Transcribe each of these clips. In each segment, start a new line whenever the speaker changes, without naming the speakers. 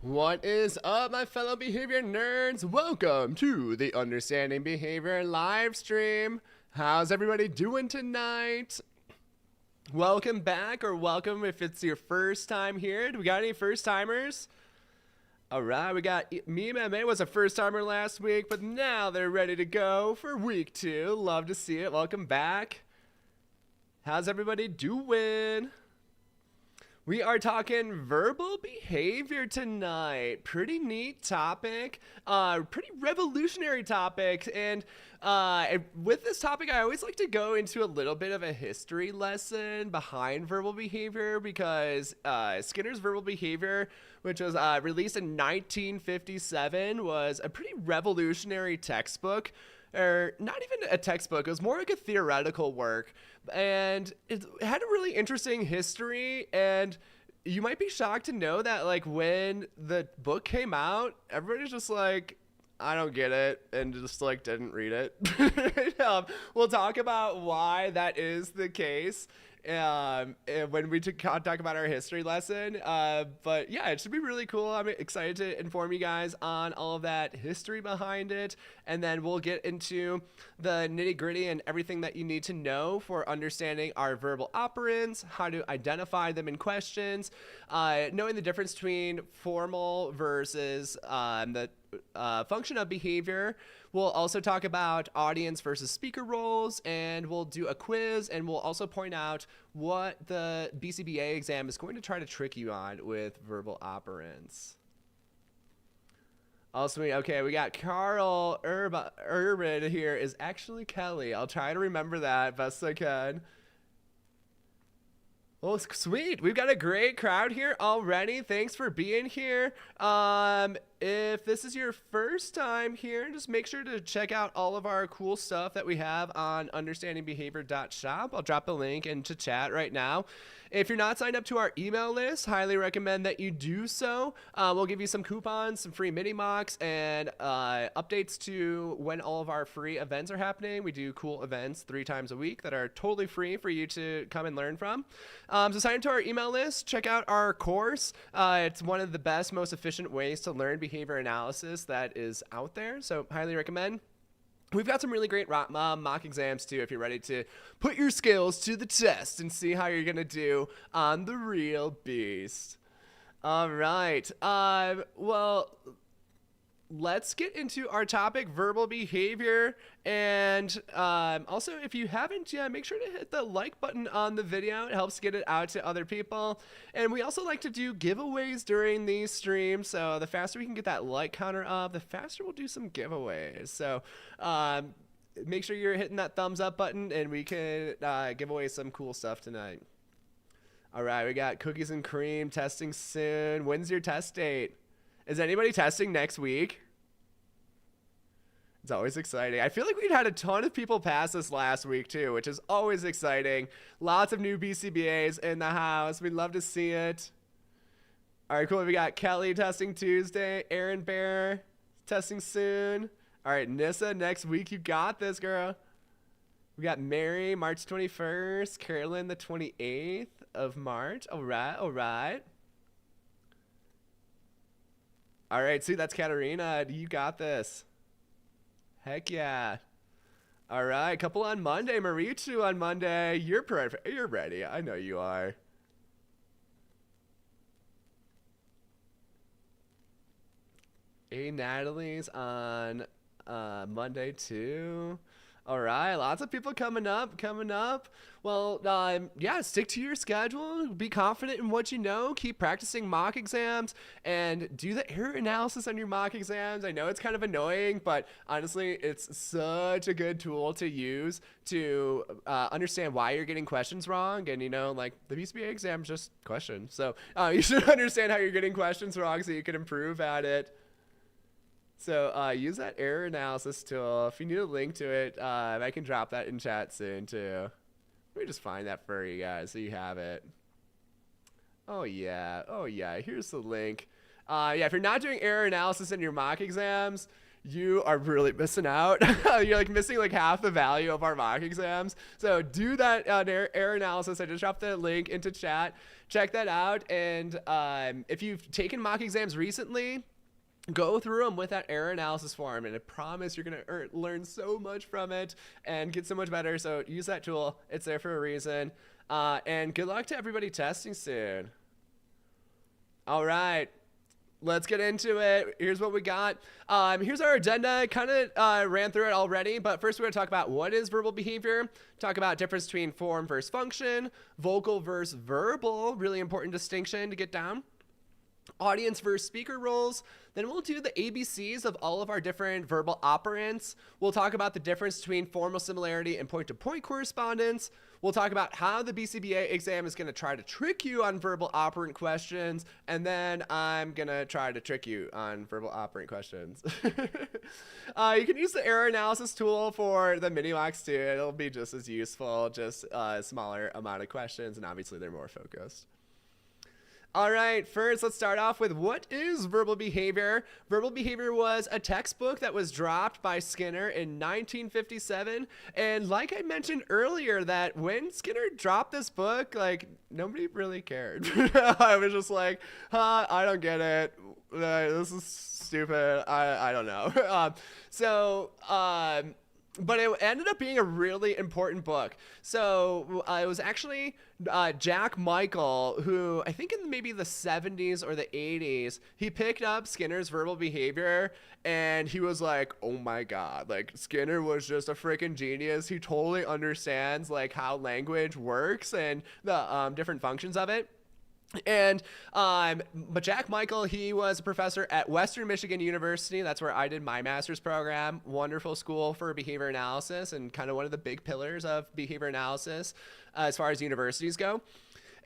What is up, my fellow behavior nerds? Welcome to the Understanding Behavior live stream. How's everybody doing tonight? Welcome back, or welcome if it's your first time here. Do we got any first timers? All right, we got me was a first timer last week, but now they're ready to go for week 2. Love to see it. Welcome back. How's everybody doing? We are talking verbal behavior tonight. Pretty neat topic, pretty revolutionary topic. And with this topic, I always like to go into a little bit of a history lesson behind verbal behavior because Skinner's Verbal Behavior, which was released in 1957, was a pretty revolutionary textbook. Or not even a textbook, it was more like a theoretical work. And it had a really interesting history, and you might be shocked to know that like when the book came out, everybody's just like, I don't get it, and just like didn't read it. We'll talk about why that is the case when we talk about our history lesson. But yeah, it should be really cool. I'm excited to inform you guys on all of that history behind it, and then we'll get into the nitty gritty and everything that you need to know for understanding our verbal operants, how to identify them in questions, knowing the difference between formal versus the function of behavior. We'll also talk about audience versus speaker roles, and we'll do a quiz, and we'll also point out what the BCBA exam is going to try to trick you on with verbal operants. Also, okay, we got Carl Urban here is actually Kelly. I'll try to remember that best I can. Well, sweet. We've got a great crowd here already. Thanks for being here. If this is your first time here, just make sure to check out all of our cool stuff that we have on understandingbehavior.shop. I'll drop a link into chat right now. If you're not signed up to our email list, highly recommend that you do so. We'll give you some coupons, some free mini mocks, and updates to when all of our free events are happening. We do cool events 3 times a week that are totally free for you to come and learn from. So sign up to our email list. Check out our course. It's one of the best, most efficient ways to learn behavior analysis that is out there. So highly recommend. We've got some really great mock exams too if you're ready to put your skills to the test and see how you're going to do on the real beast. All right. Well, let's get into our topic, verbal behavior. And also, if you haven't yet, make sure to hit the like button on the video. It helps get it out to other people. And we also like to do giveaways during these streams. So the faster we can get that like counter up, the faster we'll do some giveaways. So make sure you're hitting that thumbs up button, and we can give away some cool stuff tonight. All right, we got cookies and cream testing soon. When's your test date? Is anybody testing next week? It's always exciting. I feel like we'd had a ton of people pass this last week too, which is always exciting. Lots of new BCBAs in the house. We'd love to see it. All right, cool. We got Kelly testing Tuesday. Aaron Bear testing soon. All right, Nissa, next week. You got this, girl. We got Mary, March 21st. Carolyn, the 28th of March. All right, all right. All right, see, that's Katarina. You got this. Heck yeah. All right, couple on Monday. Marichu on Monday. You're perfect. You're ready. I know you are. Natalie's on Monday too. All right, lots of people coming up. Well, yeah, stick to your schedule. Be confident in what you know. Keep practicing mock exams and do the error analysis on your mock exams. I know it's kind of annoying, but honestly, it's such a good tool to use to understand why you're getting questions wrong. And, you know, like the BCBA exam is just questions. So you should understand how you're getting questions wrong so you can improve at it. So use that error analysis tool. If you need a link to it, I can drop that in chat soon too. Let me just find that for you guys so you have it. Oh yeah, here's the link. Yeah, if you're not doing error analysis in your mock exams, you are really missing out. You're like missing like half the value of our mock exams. So do that error analysis. I just dropped the link into chat. Check that out. And if you've taken mock exams recently, go through them with that error analysis form, and I promise you're going to learn so much from it and get so much better. So use that tool. It's there for a reason. And good luck to everybody testing soon. All right. Let's get into it. Here's what we got. Here's our agenda. Kind of ran through it already, but first we're going to talk about what is verbal behavior, talk about difference between form versus function, vocal versus verbal, really important distinction to get down, audience versus speaker roles. Then we'll do the ABCs of all of our different verbal operants. We'll talk about the difference between formal similarity and point-to-point correspondence. We'll talk about how the BCBA exam is going to try to trick you on verbal operant questions, and then I'm going to try to trick you on verbal operant questions. You can use the error analysis tool for the mini mocks too. It'll be just as useful, just a smaller amount of questions, and obviously they're more focused. All right, first let's start off with what is verbal behavior. Verbal behavior was a textbook that was dropped by Skinner in 1957. And like I mentioned earlier, that when Skinner dropped this book, like nobody really cared. I was just like, I don't get it. This is stupid. I don't know. But it ended up being a really important book. So it was actually Jack Michael, who I think in maybe the 70s or the 80s, he picked up Skinner's verbal behavior and he was like, oh my God, like Skinner was just a freaking genius. He totally understands like how language works and the different functions of it. And but Jack Michael, he was a professor at Western Michigan University. That's where I did my master's program. Wonderful school for behavior analysis and kind of one of the big pillars of behavior analysis as far as universities go.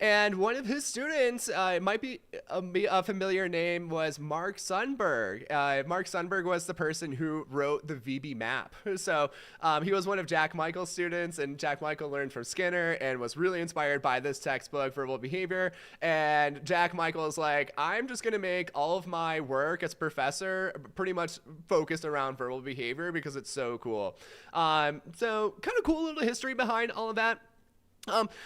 And one of his students, it might be a familiar name, was Mark Sundberg. Mark Sundberg was the person who wrote the VB map. So he was one of Jack Michael's students, and Jack Michael learned from Skinner and was really inspired by this textbook, Verbal Behavior. And Jack Michael is like, I'm just going to make all of my work as professor pretty much focused around verbal behavior because it's so cool. So kind of cool little history behind all of that.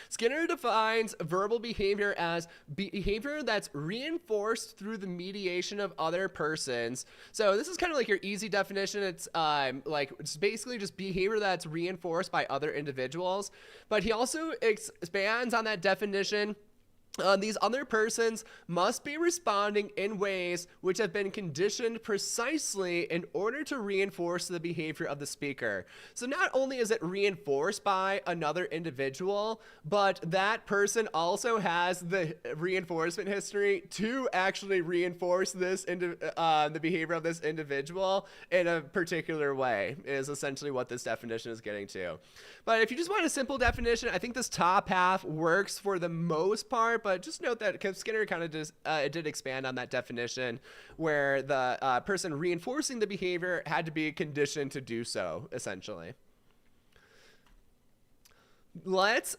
Skinner defines verbal behavior as behavior that's reinforced through the mediation of other persons. So this is kind of like your easy definition. It's it's basically just behavior that's reinforced by other individuals. But he also expands on that definition. These other persons must be responding in ways which have been conditioned precisely in order to reinforce the behavior of the speaker. So not only is it reinforced by another individual, but that person also has the reinforcement history to actually reinforce this the behavior of this individual in a particular way, is essentially what this definition is getting to. But if you just want a simple definition, I think this top half works for the most part. But just note that Skinner kind of did expand on that definition where the person reinforcing the behavior had to be conditioned to do so, essentially. Let's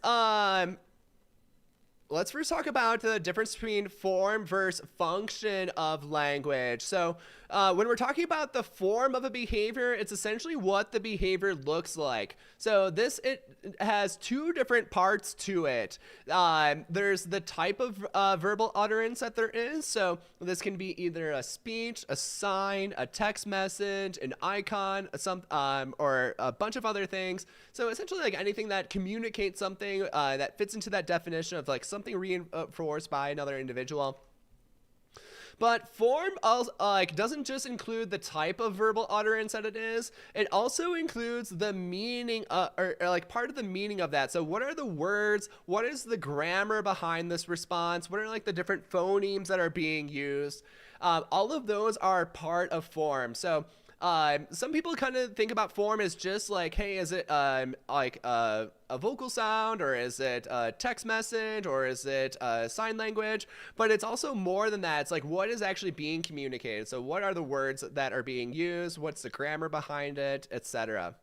first talk about the difference between form versus function of language. So when we're talking about the form of a behavior, it's essentially what the behavior looks like. So it has two different parts to it. There's the type of verbal utterance that there is. So this can be either a speech, a sign, a text message, an icon, or a bunch of other things. So essentially like anything that communicates something that fits into that definition of like something reinforced by another individual. But form doesn't just include the type of verbal utterance that it is. It also includes the meaning, or part of the meaning of that. So what are the words? What is the grammar behind this response? What are like the different phonemes that are being used? All of those are part of form. So some people kind of think about form as just like, hey, is it a vocal sound, or is it a text message, or is it sign language? But it's also more than that. It's like what is actually being communicated. So what are the words that are being used? What's the grammar behind it, etc.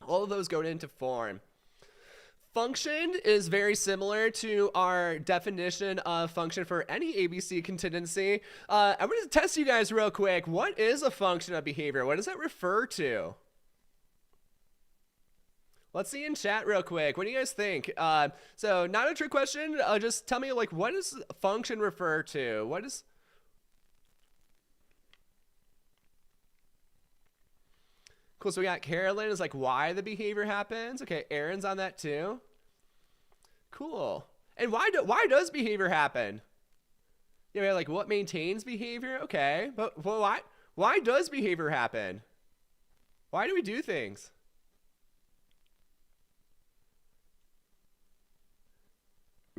All of those go into form. Function is very similar to our definition of function for any ABC contingency. I'm going to test you guys real quick. What is a function of behavior? What does that refer to? Let's see in chat real quick. What do you guys think? So not a trick question. Just tell me, like, what does function refer to? What is... Cool, so we got Carolyn is like why the behavior happens. Okay, Aaron's on that too. Cool. And why does behavior happen? Yeah, like what maintains behavior? Okay, but why does behavior happen? Why do we do things?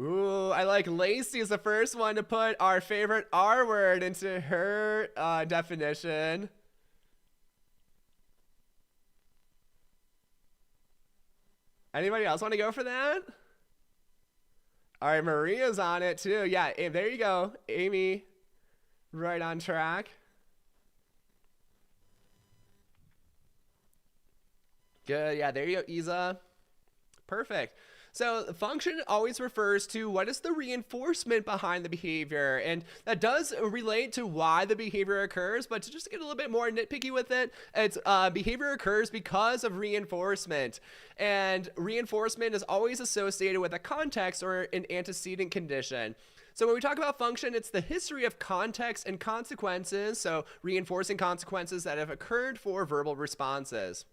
Ooh, I like Lacey is the first one to put our favorite R word into her definition. Anybody else want to go for that? All right, Maria's on it too. Yeah, there you go. Amy, right on track. Good. Yeah, there you go, Isa. Perfect. So the function always refers to what is the reinforcement behind the behavior, and that does relate to why the behavior occurs, but to just get a little bit more nitpicky with it, it's behavior occurs because of reinforcement, and reinforcement is always associated with a context or an antecedent condition. So when we talk about function, it's the history of context and consequences, so reinforcing consequences that have occurred for verbal responses.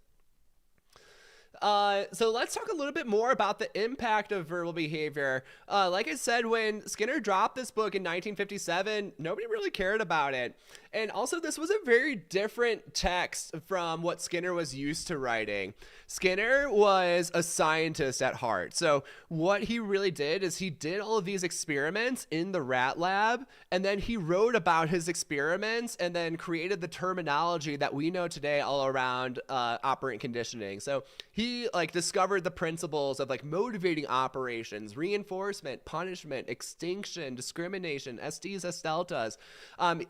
So let's talk a little bit more about the impact of verbal behavior. Like I said, when Skinner dropped this book in 1957, nobody really cared about it. And also, this was a very different text from what Skinner was used to writing. Skinner was a scientist at heart. So what he really did is he did all of these experiments in the rat lab, and then he wrote about his experiments and then created the terminology that we know today all around operant conditioning. So he discovered the principles of motivating operations, reinforcement, punishment, extinction, discrimination, SDs, S deltas.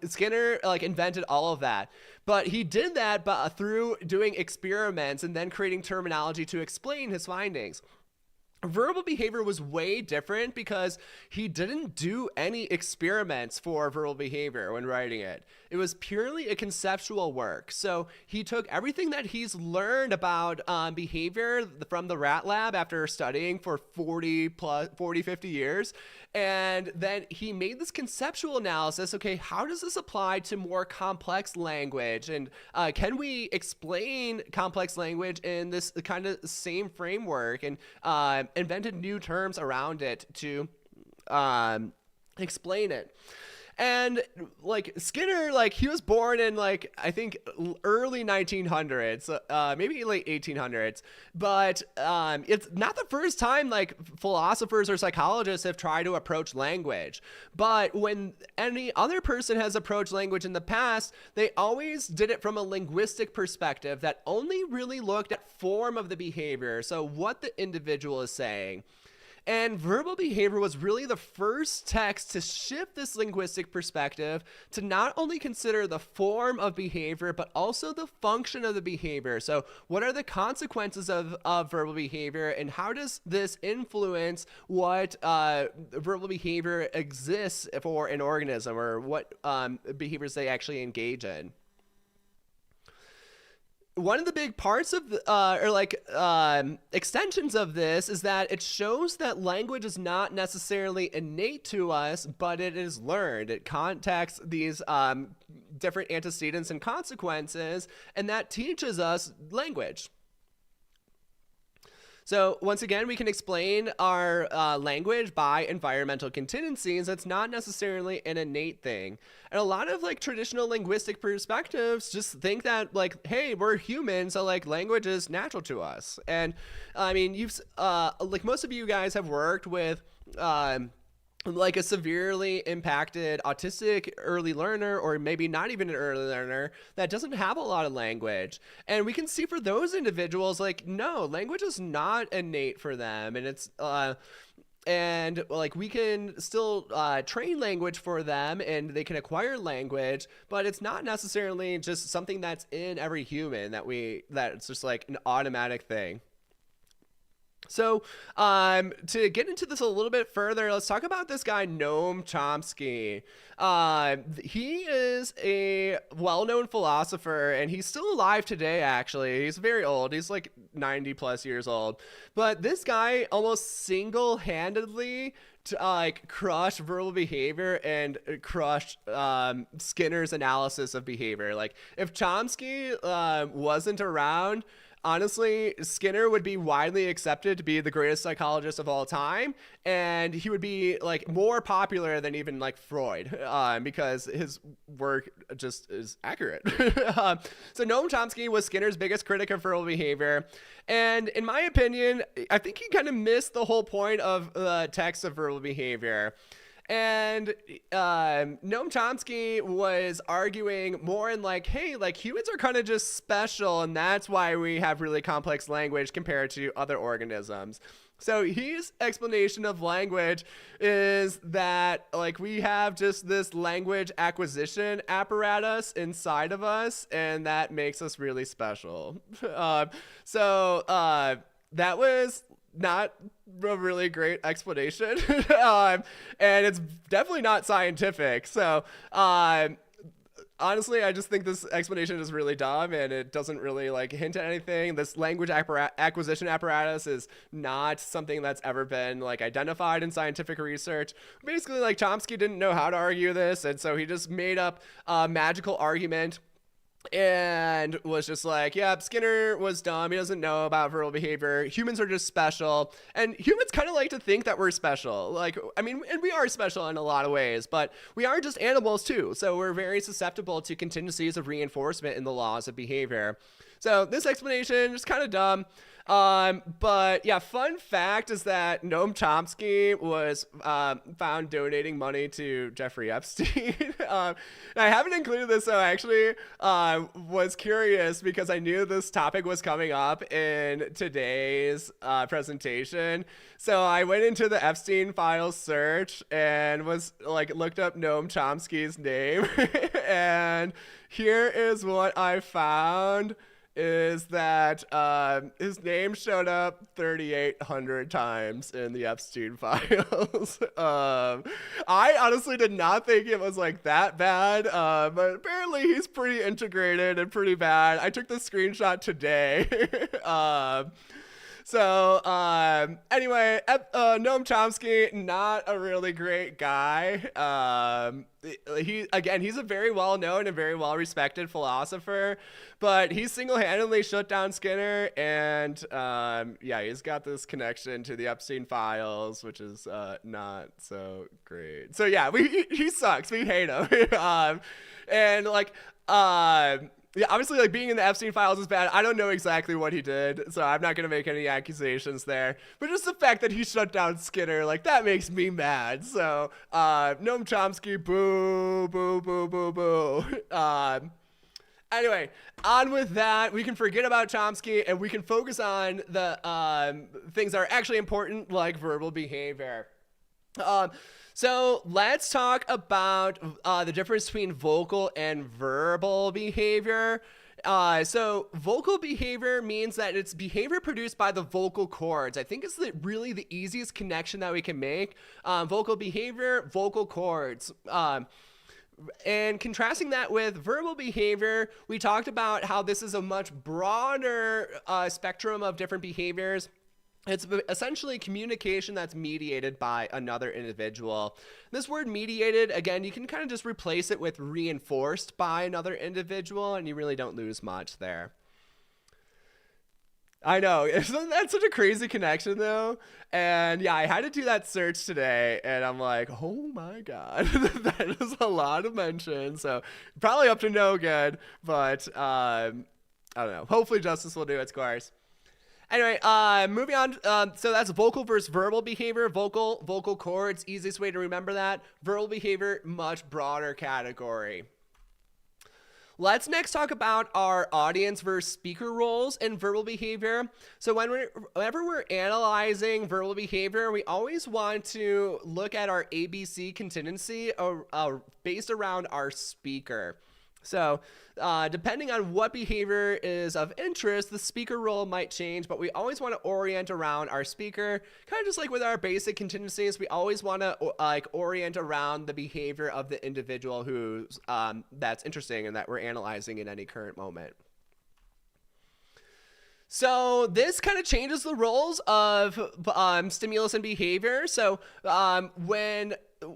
Skinner invented all of that, but he did that through doing experiments and then creating terminology to explain his findings. Verbal behavior was way different because he didn't do any experiments for verbal behavior when writing it. It was purely a conceptual work. So he took everything that he's learned about behavior from the rat lab after studying for 40, 50 years. And then he made this conceptual analysis. Okay, how does this apply to more complex language? And can we explain complex language in this kind of same framework? And invented new terms around it to explain it. And Skinner, he was born in I think early 1900s, maybe late 1800s, but it's not the first time philosophers or psychologists have tried to approach language. But when any other person has approached language in the past, they always did it from a linguistic perspective that only really looked at form of the behavior, so what the individual is saying. And verbal behavior was really the first text to shift this linguistic perspective to not only consider the form of behavior, but also the function of the behavior. So what are the consequences of verbal behavior, and how does this influence what verbal behavior exists for an organism, or what behaviors they actually engage in? One of the big parts of extensions of this is that it shows that language is not necessarily innate to us, but it is learned. It contacts these different antecedents and consequences, and that teaches us language. So once again, we can explain our language by environmental contingencies. It's not necessarily an innate thing. And a lot of traditional linguistic perspectives just think that hey, we're human, so language is natural to us. And I mean, you've most of you guys have worked with a severely impacted autistic early learner, or maybe not even an early learner, that doesn't have a lot of language. And we can see for those individuals, no, language is not innate for them. And it's, and we can still train language for them, and they can acquire language, but it's not necessarily just something that's in every human that's just an automatic thing. So, to get into this a little bit further, let's talk about this guy, Noam Chomsky. He is a well-known philosopher, and he's still alive today, actually. He's very old. He's like 90 plus years old. But this guy almost single-handedly crushed verbal behavior and crushed Skinner's analysis of behavior. Like, if Chomsky wasn't around, honestly, Skinner would be widely accepted to be the greatest psychologist of all time, and he would be like more popular than even like Freud, because his work just is accurate. So Noam Chomsky was Skinner's biggest critic of verbal behavior, and in my opinion, I think he kind of missed the whole point of the text of verbal behavior. And Noam Chomsky was arguing more in like, hey, like humans are kind of just special, and that's why we have really complex language compared to other organisms. So his explanation of language is that like we have just this language acquisition apparatus inside of us, and that makes us really special. That was not a really great explanation, and it's definitely not scientific. So honestly, I just think this explanation is really dumb, and it doesn't really like hint at anything. This language acquisition apparatus is not something that's ever been like identified in scientific research. Basically, like Chomsky didn't know how to argue this, and so he just made up a magical argument and was just like, yeah, Skinner was dumb. He doesn't know about verbal behavior. Humans are just special. And humans kind of like to think that we're special. Like, I mean, and we are special in a lot of ways, but we are just animals too. So we're very susceptible to contingencies of reinforcement in the laws of behavior. So this explanation is kind of dumb. But yeah, fun fact is that Noam Chomsky was found donating money to Jeffrey Epstein. And I haven't included this, so I actually was curious because I knew this topic was coming up in today's presentation. So I went into the Epstein files search and was like looked up Noam Chomsky's name. And here is what I found. Is that his name showed up 3,800 times in the Epstein files. I honestly did not think it was like that bad, but apparently he's pretty integrated and pretty bad. I took the screenshot today. Anyway, Noam Chomsky, not a really great guy. He's a very well-known and very well-respected philosopher, but he single-handedly shut down Skinner, and he's got this connection to the Epstein files, which is not so great. So yeah, he sucks. We hate him. Yeah, obviously, like, being in the Epstein files is bad. I don't know exactly what he did, so I'm not going to make any accusations there. But just the fact that he shut down Skinner, like, that makes me mad. So, Noam Chomsky, boo, boo, boo, boo, boo. Anyway, on with that. We can forget about Chomsky, and we can focus on the things that are actually important, like verbal behavior. So let's talk about the difference between vocal and verbal behavior. So vocal behavior means that it's behavior produced by the vocal cords. I think it's really the easiest connection that we can make. Vocal behavior, vocal cords. And contrasting that with verbal behavior, we talked about how this is a much broader spectrum of different behaviors. It's essentially communication that's mediated by another individual. This word mediated, again, you can kind of just replace it with reinforced by another individual, and you really don't lose much there. I know, isn't that such a crazy connection though? And yeah, I had to do that search today, and I'm like, oh my god, that is a lot of mentions. So probably up to no good, but I don't know. Hopefully justice will do its course. Anyway, moving on. So that's vocal versus verbal behavior. Vocal cords, easiest way to remember that. Verbal behavior, much broader category. Let's next talk about our audience versus speaker roles in verbal behavior. So whenever we're analyzing verbal behavior, we always want to look at our ABC contingency based around our speaker. So depending on what behavior is of interest, the speaker role might change, but we always want to orient around our speaker, kind of just like with our basic contingencies. We always want to orient around the behavior of the individual who's that's interesting and that we're analyzing in any current moment. So this kind of changes the roles of stimulus and behavior. So when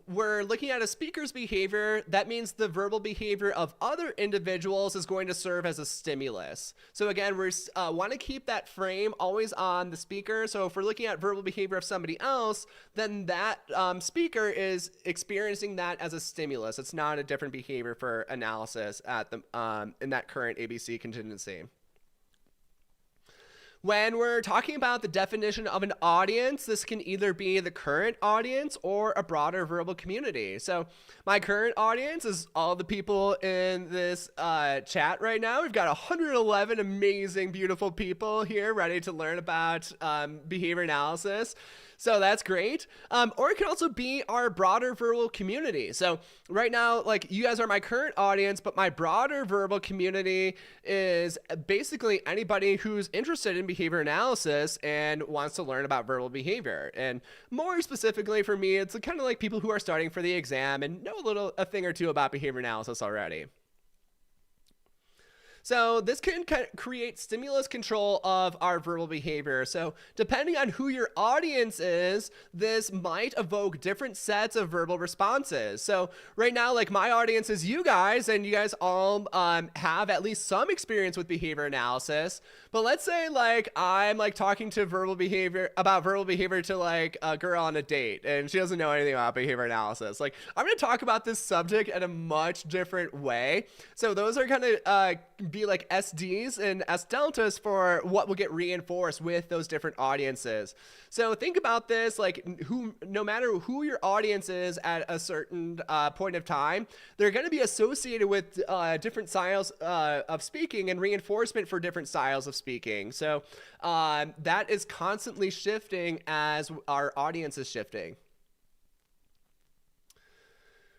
we're looking at a speaker's behavior, that means the verbal behavior of other individuals is going to serve as a stimulus. So again, we want to keep that frame always on the speaker. So if we're looking at verbal behavior of somebody else, then that speaker is experiencing that as a stimulus. It's not a different behavior for analysis at the in that current ABC contingency. When we're talking about the definition of an audience, this can either be the current audience or a broader verbal community. So my current audience is all the people in this chat right now. We've got 111 amazing, beautiful people here ready to learn about behavior analysis. So that's great. Or it can also be our broader verbal community. So right now, like, you guys are my current audience, but my broader verbal community is basically anybody who's interested in behavior analysis and wants to learn about verbal behavior. And more specifically for me, it's kind of like people who are starting for the exam and know a thing or two about behavior analysis already. So this can create stimulus control of our verbal behavior. So depending on who your audience is, this might evoke different sets of verbal responses. So right now, like, my audience is you guys, and you guys all have at least some experience with behavior analysis. But let's say, like, I'm like talking to verbal behavior to like a girl on a date, and she doesn't know anything about behavior analysis. Like, I'm going to talk about this subject in a much different way. So those are kind of be like SDs and S deltas for what will get reinforced with those different audiences. So think about this, like, no matter who your audience is at a certain point of time, they're going to be associated with different styles of speaking and reinforcement for different styles of speaking. So that is constantly shifting as our audience is shifting.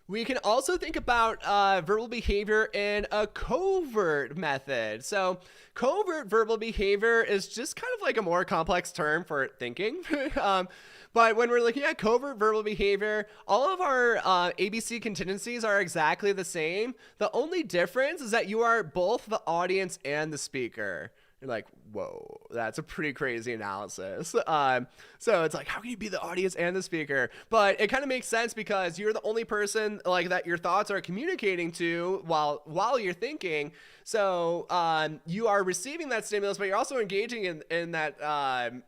We can also think about verbal behavior in a covert method. So covert verbal behavior is just kind of like a more complex term for thinking. But when we're looking at covert verbal behavior, all of our ABC contingencies are exactly the same. The only difference is that you are both the audience and the speaker. You're like, whoa, that's a pretty crazy analysis. So it's like, how can you be the audience and the speaker? But it kind of makes sense because you're the only person like that your thoughts are communicating to while you're thinking. So you are receiving that stimulus, but you're also engaging in that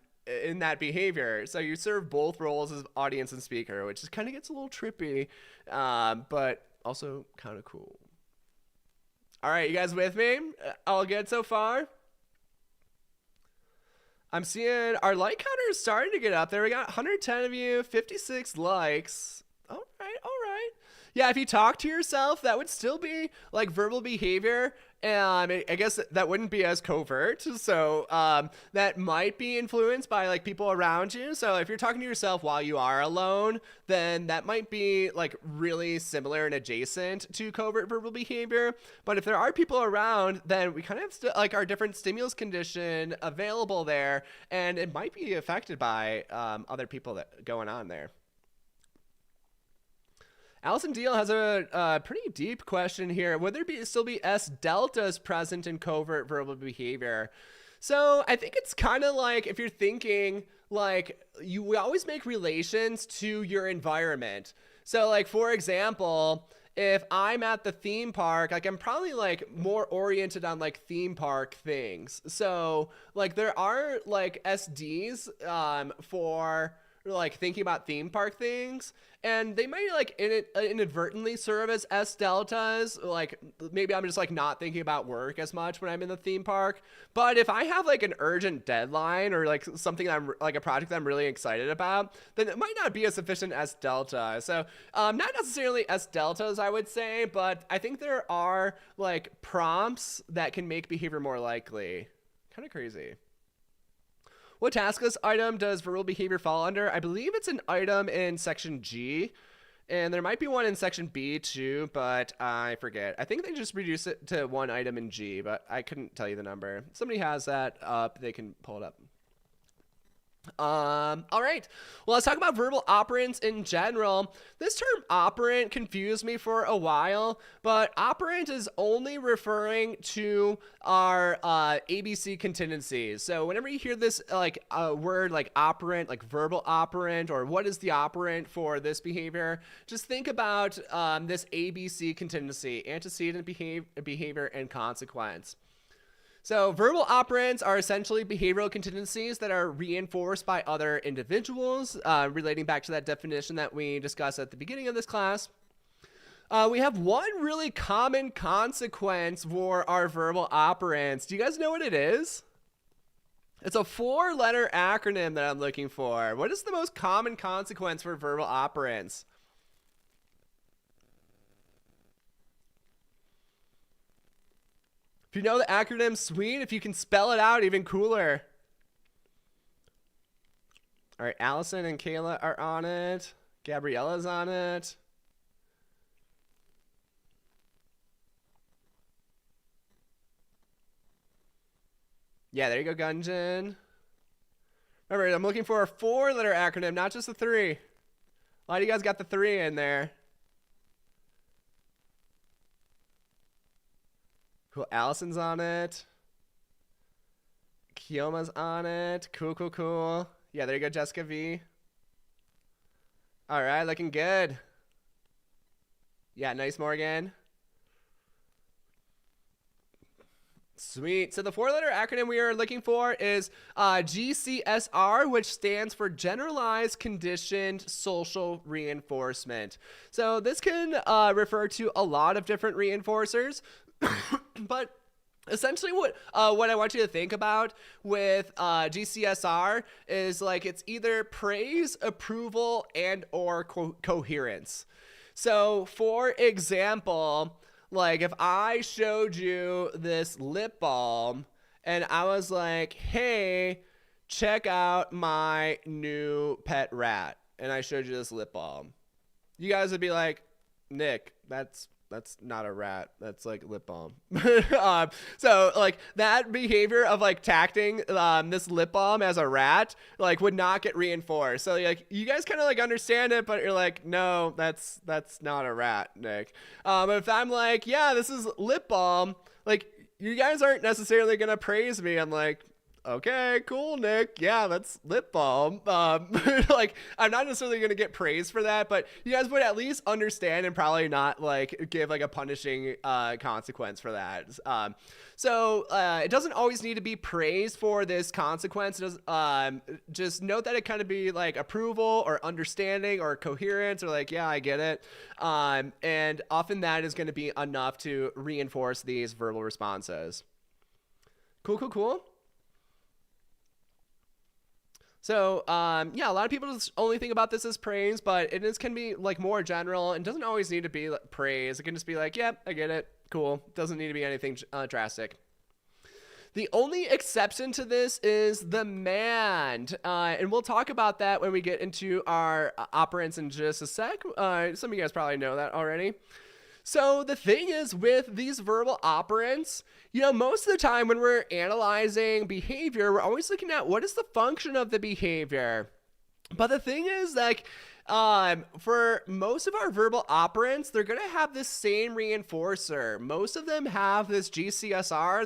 behavior. So you serve both roles as audience and speaker, which just kind of gets a little trippy, but also kind of cool. All right, you guys with me? All good so far? I'm seeing our like counter is starting to get up there. We got 110 of you, 56 likes. All right. Yeah, if you talk to yourself, that would still be like verbal behavior. And I guess that wouldn't be as covert. So that might be influenced by like people around you. So if you're talking to yourself while you are alone, then that might be like really similar and adjacent to covert verbal behavior. But if there are people around, then we kind of have like our different stimulus condition available there. And it might be affected by other people that going on there. Allison Deal has a pretty deep question here. Would there still be S deltas present in covert verbal behavior? So I think it's kind of like if you're thinking like we always make relations to your environment. So like, for example, if I'm at the theme park, like I'm probably like more oriented on like theme park things. So like there are like SDs for like thinking about theme park things, and they might like inadvertently serve as S deltas. Like maybe I'm just like not thinking about work as much when I'm in the theme park. But if I have like an urgent deadline or like something I'm like a project that I'm really excited about, then it might not be a sufficient S delta. So not necessarily S deltas, I would say, but I think there are like prompts that can make behavior more likely. Kind of crazy. What task list item does verbal behavior fall under? I believe it's an item in section G. And there might be one in section B too, but I forget. I think they just reduce it to one item in G, but I couldn't tell you the number. Somebody has that up. They can pull it up. All right. Well, let's talk about verbal operants in general. This term operant confused me for a while, but operant is only referring to our ABC contingencies. So whenever you hear this like word like operant, like verbal operant, or what is the operant for this behavior, just think about this ABC contingency: antecedent, behavior, and consequence. So verbal operants are essentially behavioral contingencies that are reinforced by other individuals, relating back to that definition that we discussed at the beginning of this class. We have one really common consequence for our verbal operants. Do you guys know what it is? It's a 4-letter acronym that I'm looking for. What is the most common consequence for verbal operants? If you know the acronym, sweet. If you can spell it out, even cooler. All right, Allison and Kayla are on it. Gabriella's on it. Yeah, there you go, Gunjan. Remember, I'm looking for a 4-letter acronym, not just a 3. A lot of you guys got the 3 in there. Cool. Allison's on it. Kioma's on it. Cool. Yeah, there you go, Jessica V. All right, looking good. Yeah, nice, Morgan. Sweet. So the 4-letter acronym we are looking for is GCSR, which stands for Generalized Conditioned Social Reinforcement. So this can refer to a lot of different reinforcers. But essentially what I want you to think about with GCSR is like it's either praise, approval, and or coherence. So for example, like if I showed you this lip balm and I was like, hey, check out my new pet rat, and I showed you this lip balm, you guys would be like, Nick, that's not a rat. That's like lip balm. So like that behavior of like tacting this lip balm as a rat like would not get reinforced. So like you guys kind of like understand it, but you're like, no, that's not a rat, Nick. But if I'm like, yeah, this is lip balm, like you guys aren't necessarily gonna praise me. I'm like, okay, cool, Nick. Yeah, that's lip balm. Like, I'm not necessarily going to get praise for that, but you guys would at least understand and probably not, like, give, like, a punishing consequence for that. So it doesn't always need to be praised for this consequence. Just note that it kind of be, like, approval or understanding or coherence or, like, yeah, I get it. And often that is going to be enough to reinforce these verbal responses. Cool. So, yeah, a lot of people just only think about this as praise, but it can be like more general and doesn't always need to be like, praise. It can just be like, yeah, I get it. Cool. Doesn't need to be anything drastic. The only exception to this is the demand. And we'll talk about that when we get into our operants in just a sec. Some of you guys probably know that already. So the thing is with these verbal operants, you know, most of the time when we're analyzing behavior, we're always looking at what is the function of the behavior. But the thing is, like, for most of our verbal operants, they're going to have this same reinforcer. Most of them have this GCSR,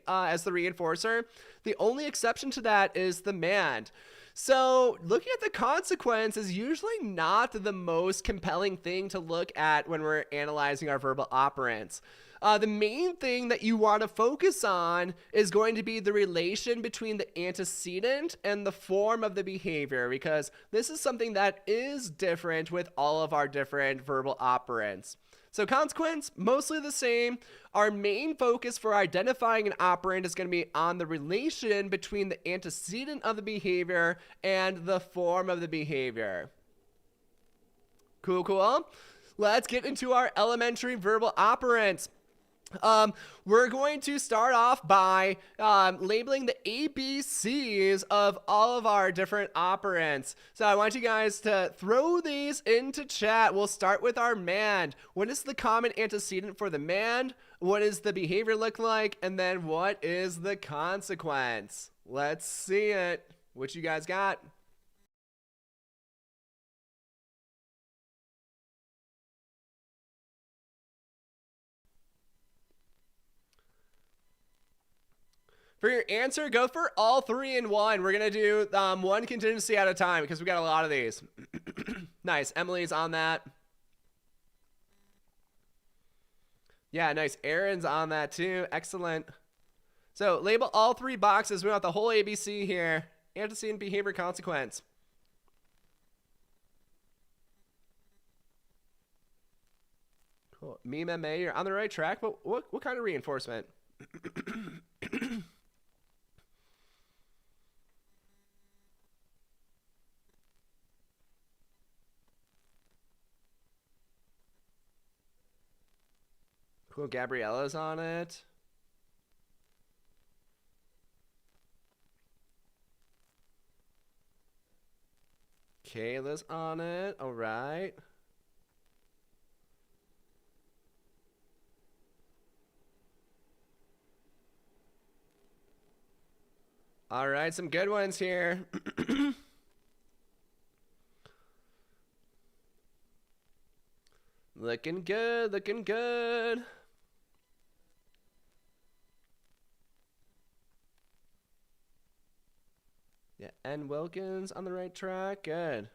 as the reinforcer. The only exception to that is the demand. So looking at the consequence is usually not the most compelling thing to look at when we're analyzing our verbal operants. The main thing that you want to focus on is going to be the relation between the antecedent and the form of the behavior, because this is something that is different with all of our different verbal operants. So consequence, mostly the same. Our main focus for identifying an operant is going to be on the relation between the antecedent of the behavior and the form of the behavior. Cool. Let's get into our elementary verbal operants. We're going to start off by labeling the ABCs of all of our different operants. So I want you guys to throw these into chat. We'll start with our man. What is the common antecedent for the man? What does the behavior look like? And then what is the consequence? Let's see it. What you guys got? For your answer, go for all 3 in one. We're going to do one contingency at a time because we got a lot of these. Nice. Emily's on that. Yeah, nice. Aaron's on that too. Excellent. So label all 3 boxes. We want the whole ABC here. Antecedent, behavior, consequence. Cool. Meme, you're on the right track, but what kind of reinforcement? Cool. Gabriella's on it. Kayla's on it. All right. All right, some good ones here. Looking good, looking good. Yeah, N. Wilkins on the right track. Good.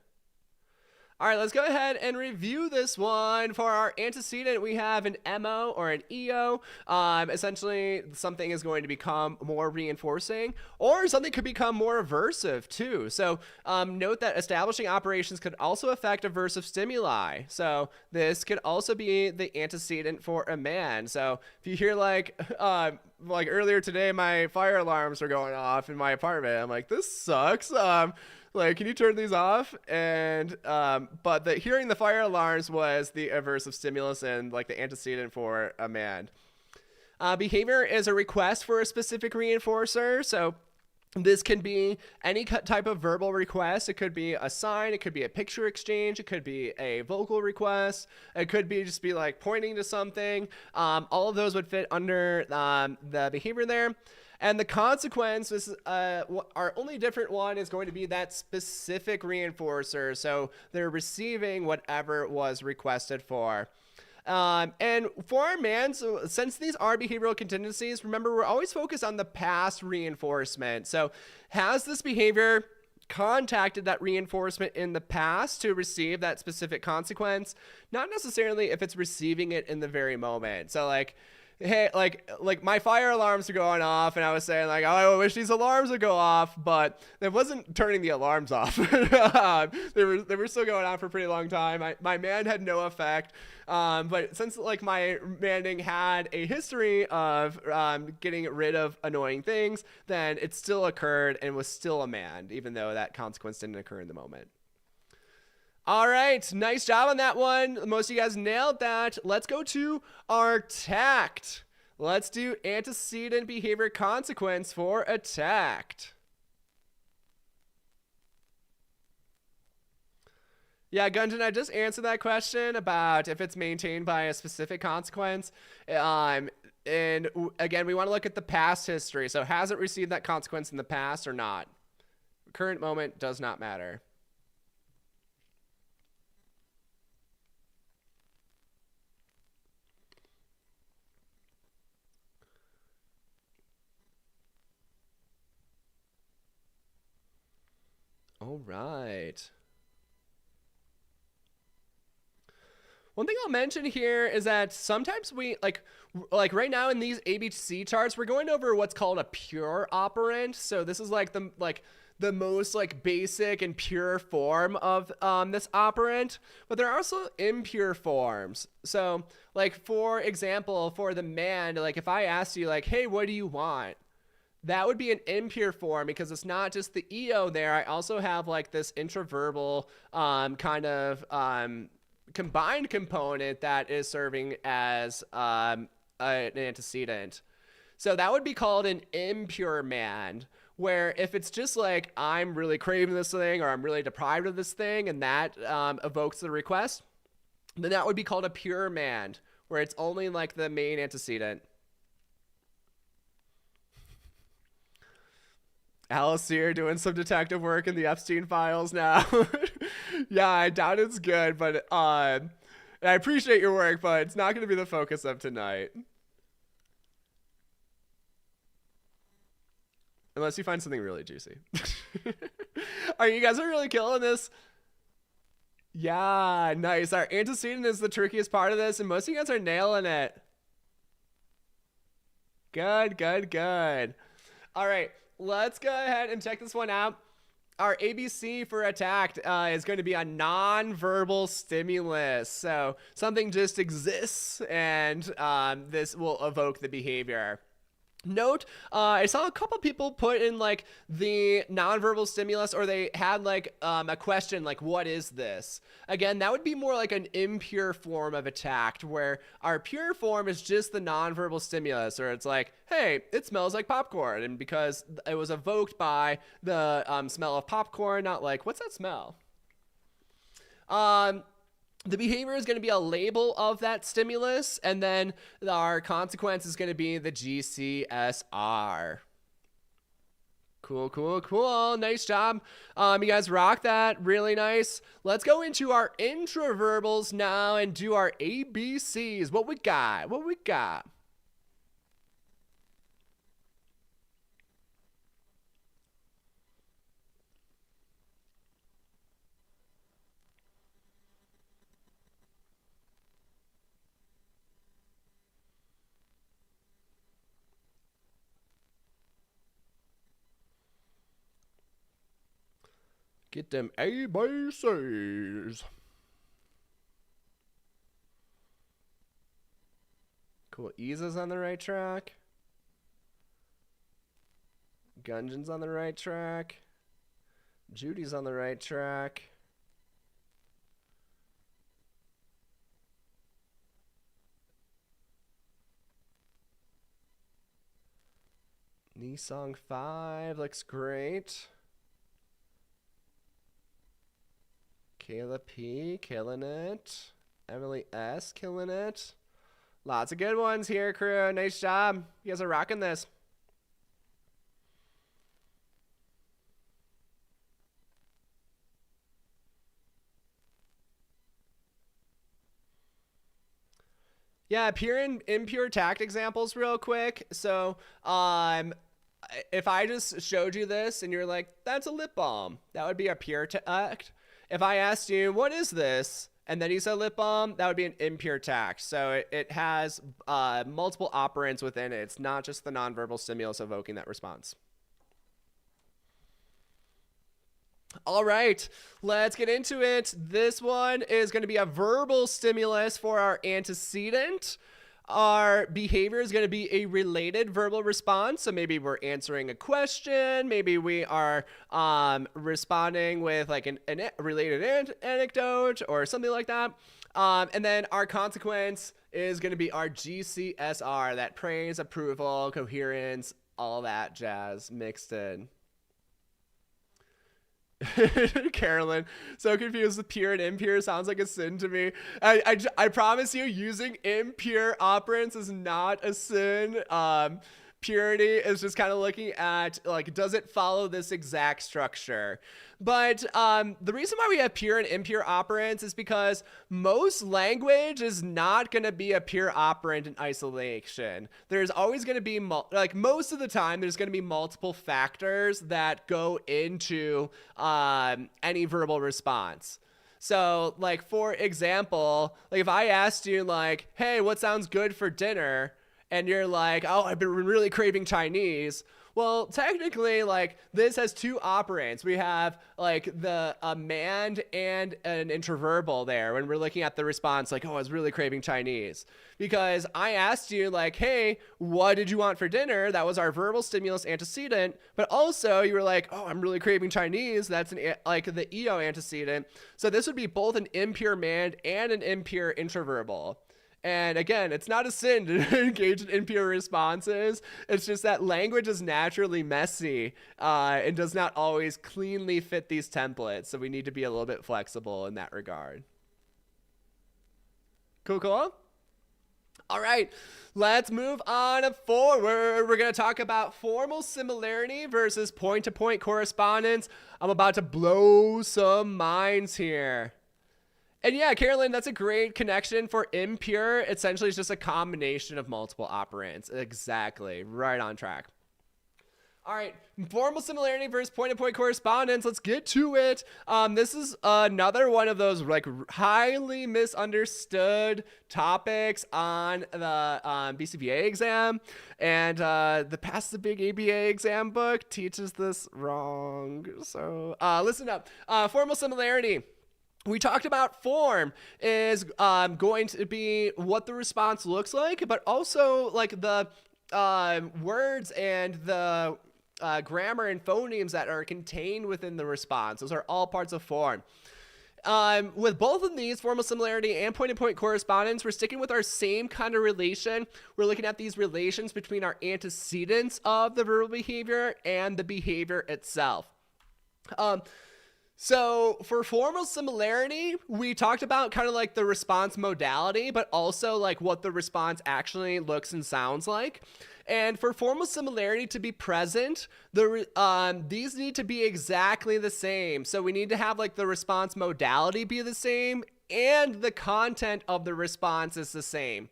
All right, let's go ahead and review this one. For our antecedent, we have an MO or an EO. Essentially, something is going to become more reinforcing, or something could become more aversive too. So note that establishing operations could also affect aversive stimuli. So this could also be the antecedent for a man. So if you hear like earlier today, my fire alarms are going off in my apartment. I'm like, this sucks. Like, can you turn these off? And but hearing the fire alarms was the aversive stimulus and like the antecedent for a man. Behavior is a request for a specific reinforcer. So this can be any type of verbal request. It could be a sign. It could be a picture exchange. It could be a vocal request. It could be just be like pointing to something. All of those would fit under the behavior there. And the consequence is our only different one is going to be that specific reinforcer. So they're receiving whatever was requested for. And for our man, so since these are behavioral contingencies, remember, we're always focused on the past reinforcement. So has this behavior contacted that reinforcement in the past to receive that specific consequence? Not necessarily if it's receiving it in the very moment. So like, hey, like my fire alarms are going off, and I was saying like, oh, I wish these alarms would go off, but it wasn't turning the alarms off. They were still going on for a pretty long time. My man had no effect, but since like my manning had a history of getting rid of annoying things, then it still occurred and was still a man, even though that consequence didn't occur in the moment. All right, nice job on that one. Most of you guys nailed that. Let's go to our tact. Let's do antecedent behavior consequence for attacked. Yeah, Gunjan, I just answered that question about if it's maintained by a specific consequence. And again, we want to look at the past history. So has it received that consequence in the past or not? Current moment does not matter. All right. One thing I'll mention here is that sometimes we like right now in these ABC charts, we're going over what's called a pure operant. So this is like the most like basic and pure form of this operant, but there are also impure forms. So like, for example, for the man, like if I asked you like, hey, what do you want? That would be an impure form because it's not just the EO there. I also have like this intraverbal kind of combined component that is serving as an antecedent. So that would be called an impure man, where if it's just like, I'm really craving this thing or I'm really deprived of this thing, and that evokes the request, then that would be called a pure man, where it's only like the main antecedent. Alice here doing some detective work in the Epstein files now. Yeah, I doubt it's good, but and I appreciate your work, but it's not going to be the focus of tonight. Unless you find something really juicy. Are you guys really killing this? Yeah, nice. Our antecedent is the trickiest part of this, and most of you guys are nailing it. Good, good, good. All right, let's go ahead and check this one out. Our ABC for attacked is going to be a non-verbal stimulus. So something just exists, and this will evoke the behavior. Note, I saw a couple people put in like the nonverbal stimulus, or they had like a question like, what is this? Again, that would be more like an impure form of attacked, where our pure form is just the nonverbal stimulus, or it's like, hey, it smells like popcorn. And because it was evoked by the smell of popcorn, not like, what's that smell? The behavior is going to be a label of that stimulus, and then our consequence is going to be the GCSR. Cool, cool, cool. Nice job. You guys rock that. Really nice. Let's go into our intraverbals now and do our ABCs. What we got? What we got? Get them ABCs. Cool. Isa's on the right track. Gungeon's on the right track. Judy's on the right track. Nisong 5 looks great. Kayla P, killing it. Emily S, killing it. Lots of good ones here, crew. Nice job. You guys are rocking this. Yeah, pure and impure tact examples real quick. So, if I just showed you this and you're like, that's a lip balm, that would be a pure tact. If I asked you, what is this? And then you said lip balm, that would be an impure tact. So it has multiple operants within it. It's not just the nonverbal stimulus evoking that response. All right, let's get into it. This one is going to be a verbal stimulus for our antecedent. Our behavior is going to be a related verbal response. So maybe we're answering a question. Maybe we are responding with like a related anecdote or something like that. And then our consequence is going to be our GCSR, that praise, approval, coherence, all that jazz mixed in. Carolyn, so confused with pure and impure. Sounds like a sin to me. I promise you, using impure operants is not a sin. Purity is just kind of looking at, like, does it follow this exact structure? But the reason why we have pure and impure operants is because most language is not going to be a pure operant in isolation. There's always going to be, most of the time, there's going to be multiple factors that go into any verbal response. So, like, for example, like if I asked you, like, hey, what sounds good for dinner? And you're like, oh, I've been really craving Chinese. Well, technically, like, this has two operants. We have, like, a mand and an interverbal there when we're looking at the response, like, oh, I was really craving Chinese. Because I asked you, like, hey, what did you want for dinner? That was our verbal stimulus antecedent. But also, you were like, oh, I'm really craving Chinese. That's like the EO antecedent. So this would be both an impure mand and an impure interverbal. And again, it's not a sin to engage in impure responses. It's just that language is naturally messy and does not always cleanly fit these templates. So we need to be a little bit flexible in that regard. Cool, cool. All right, let's move on forward. We're going to talk about formal similarity versus point-to-point correspondence. I'm about to blow some minds here. And yeah, Carolyn, that's a great connection for impure. Essentially, it's just a combination of multiple operands. Exactly, right on track. All right, formal similarity versus point-to-point correspondence. Let's get to it. This is another one of those like highly misunderstood topics on the BCBA exam, and the Pass the Big ABA exam book teaches this wrong. So listen up. Formal similarity. We talked about form is going to be what the response looks like, but also like the words and the grammar and phonemes that are contained within the response. Those are all parts of form. With both of these, formal similarity and point-to-point correspondence, we're sticking with our same kind of relation. We're looking at these relations between our antecedents of the verbal behavior and the behavior itself. So for formal similarity, we talked about kind of like the response modality, but also like what the response actually looks and sounds like. And for formal similarity to be present, these need to be exactly the same. So we need to have like the response modality be the same and the content of the response is the same.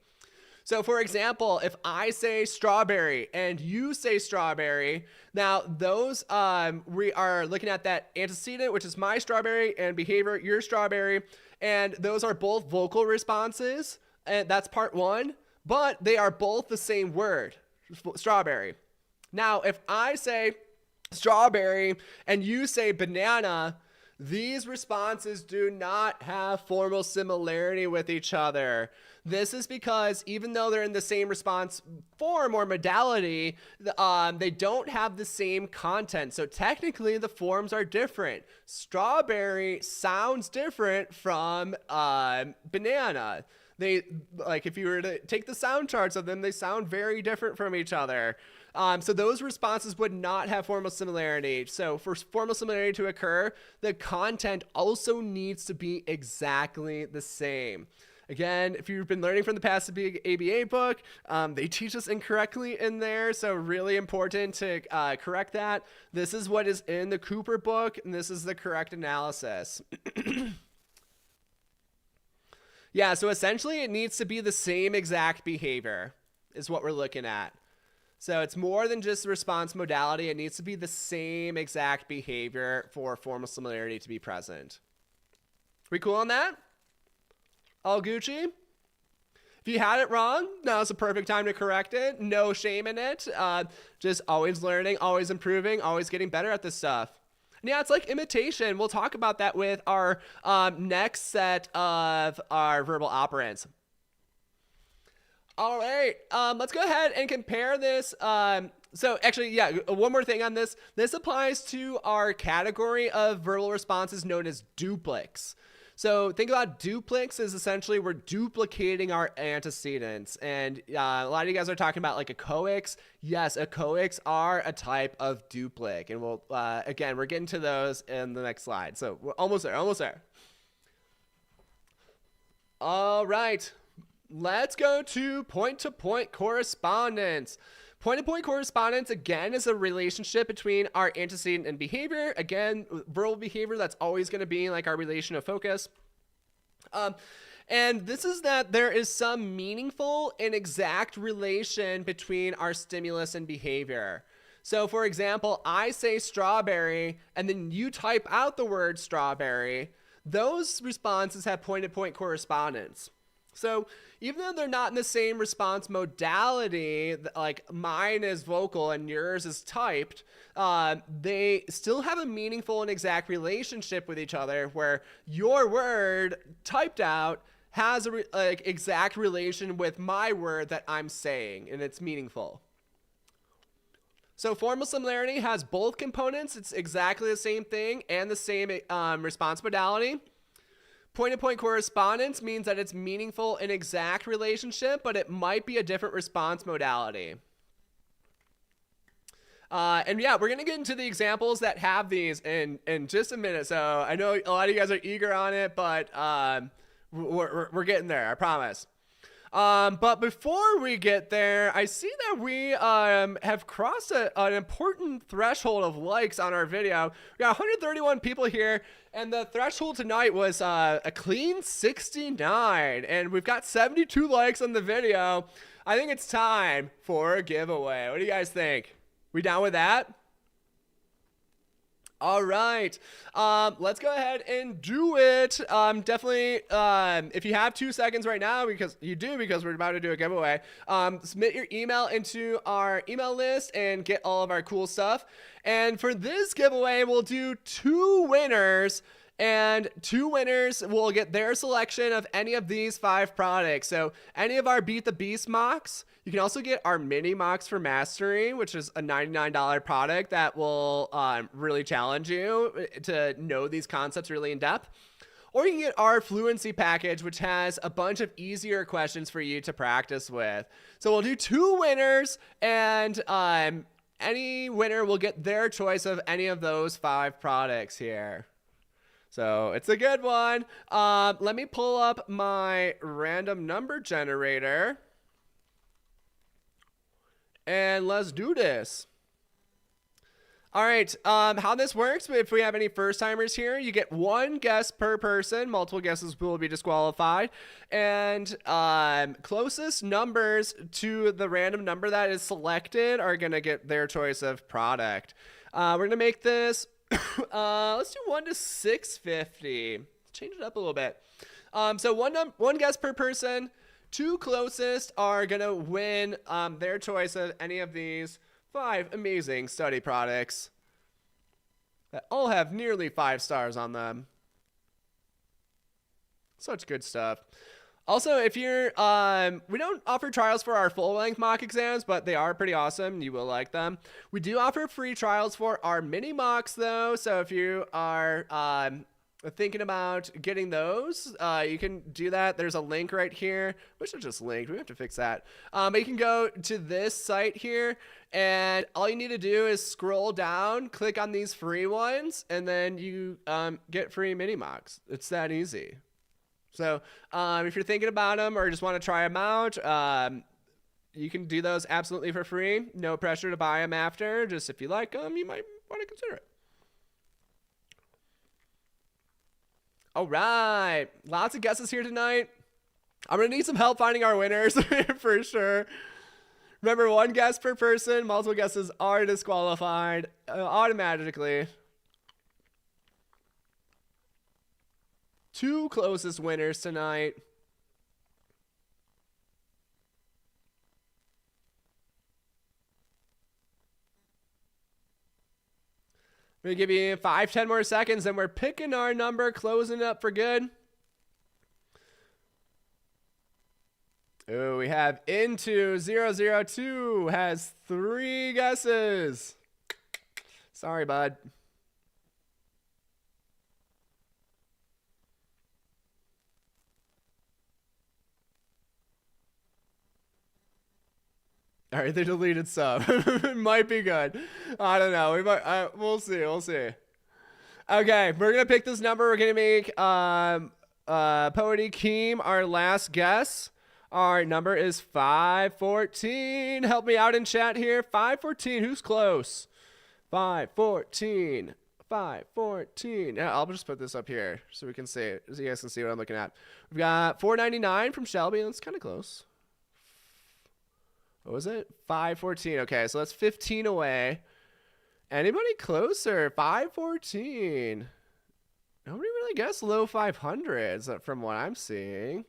So for example, if I say strawberry and you say strawberry, now those, we are looking at that antecedent, which is my strawberry, and behavior, your strawberry, and those are both vocal responses, and that's part one, but they are both the same word, strawberry. Now, if I say strawberry and you say banana, these responses do not have formal similarity with each other. This is because even though they're in the same response form or modality, they don't have the same content. So technically the forms are different. Strawberry sounds different from banana. They, like, if you were to take the sound charts of them, they sound very different from each other. So those responses would not have formal similarity. So for formal similarity to occur, the content also needs to be exactly the same. Again, if you've been learning from the Pass the Big ABA book, they teach us incorrectly in there, so really important to correct that. This is what is in the Cooper book, and this is the correct analysis. Yeah, so essentially it needs to be the same exact behavior is what we're looking at. So it's more than just response modality. It needs to be the same exact behavior for formal similarity to be present. We cool on that? All Gucci? If you had it wrong, now's the perfect time to correct it. No shame in it. Just always learning, always improving, always getting better at this stuff. And yeah, it's like imitation. We'll talk about that with our next set of our verbal operants. All right, let's go ahead and compare this. So actually, yeah, one more thing on this. This applies to our category of verbal responses known as duplics. So think about duplics as essentially we're duplicating our antecedents. And a lot of you guys are talking about like echoics. Yes, echoics are a type of duplic. And we'll, again, we're getting to those in the next slide. So we're almost there, almost there. All right, let's go to point-to-point correspondence. Point-to-point correspondence, again, is a relationship between our antecedent and behavior. Again, verbal behavior, that's always going to be like our relation of focus. And this is that there is some meaningful and exact relation between our stimulus and behavior. So, for example, I say strawberry, and then you type out the word strawberry. Those responses have point-to-point correspondence. So even though they're not in the same response modality, like mine is vocal and yours is typed, they still have a meaningful and exact relationship with each other where your word typed out has a exact relation with my word that I'm saying, and it's meaningful. So formal similarity has both components. It's exactly the same thing and the same response modality. Point-to-point correspondence means that it's meaningful in exact relationship, but it might be a different response modality. And yeah, we're going to get into the examples that have these in just a minute. So I know a lot of you guys are eager on it, but we're getting there, I promise. But before we get there, I see that we have crossed an important threshold of likes on our video. We got 131 people here, and the threshold tonight was a clean 69, and we've got 72 likes on the video. I think it's time for a giveaway. What do you guys think? We down with that? All right, let's go ahead and do it. Definitely, if you have 2 seconds right now, because we're about to do a giveaway, submit your email into our email list and get all of our cool stuff. And for this giveaway, we'll do 2 winners, and 2 winners will get their selection of any of these 5 products. So any of our Beat the Beast mocks. You can also get our mini mocks for mastery, which is a $99 product that will really challenge you to know these concepts really in depth. Or you can get our fluency package, which has a bunch of easier questions for you to practice with. So we'll do 2 winners, and any winner will get their choice of any of those 5 products here. So it's a good one. Let me pull up my random number generator. And let's do this. All right, how this works, if we have any first timers here, you get 1 guess per person. Multiple guesses will be disqualified. And closest numbers to the random number that is selected are going to get their choice of product. We're going to make this, let's do 1 to 650. Let's change it up a little bit. So one guess per person. 2 closest are going to win their choice of any of these 5 amazing study products that all have nearly 5 stars on them. Such good stuff. Also, if you're, we don't offer trials for our full-length mock exams, but they are pretty awesome. You will like them. We do offer free trials for our mini mocks, though. So if you are thinking about getting those, you can do that. There's a link right here, which I just linked. We have to fix that. But you can go to this site here, and all you need to do is scroll down, click on these free ones, and then you get free mini mocks. It's that easy. So if you're thinking about them or just want to try them out, you can do those absolutely for free. No pressure to buy them after. Just if you like them, you might want to consider it. All right, lots of guesses here tonight. I'm going to need some help finding our winners for sure. Remember, 1 guess per person. Multiple guesses are disqualified automatically. 2 closest winners tonight. I'm going to give you 5-10 more seconds, and we're picking our number, closing up for good. Oh, we have Into 002 has 3 guesses. Sorry, bud. All right, they deleted some. It might be good. I don't know. We might. We'll see. We'll see. Okay, we're gonna pick this number. We're gonna make Poety Keem our last guess. Our number is 514. Help me out in chat here. 514. Who's close? 514. 514. Yeah, I'll just put this up here so we can see it, so you guys can see what I'm looking at. We've got 499 from Shelby. That's kind of close. What was it? 514. Okay, so that's 15 away. Anybody closer? 514. Nobody really guessed low 500s from what I'm seeing.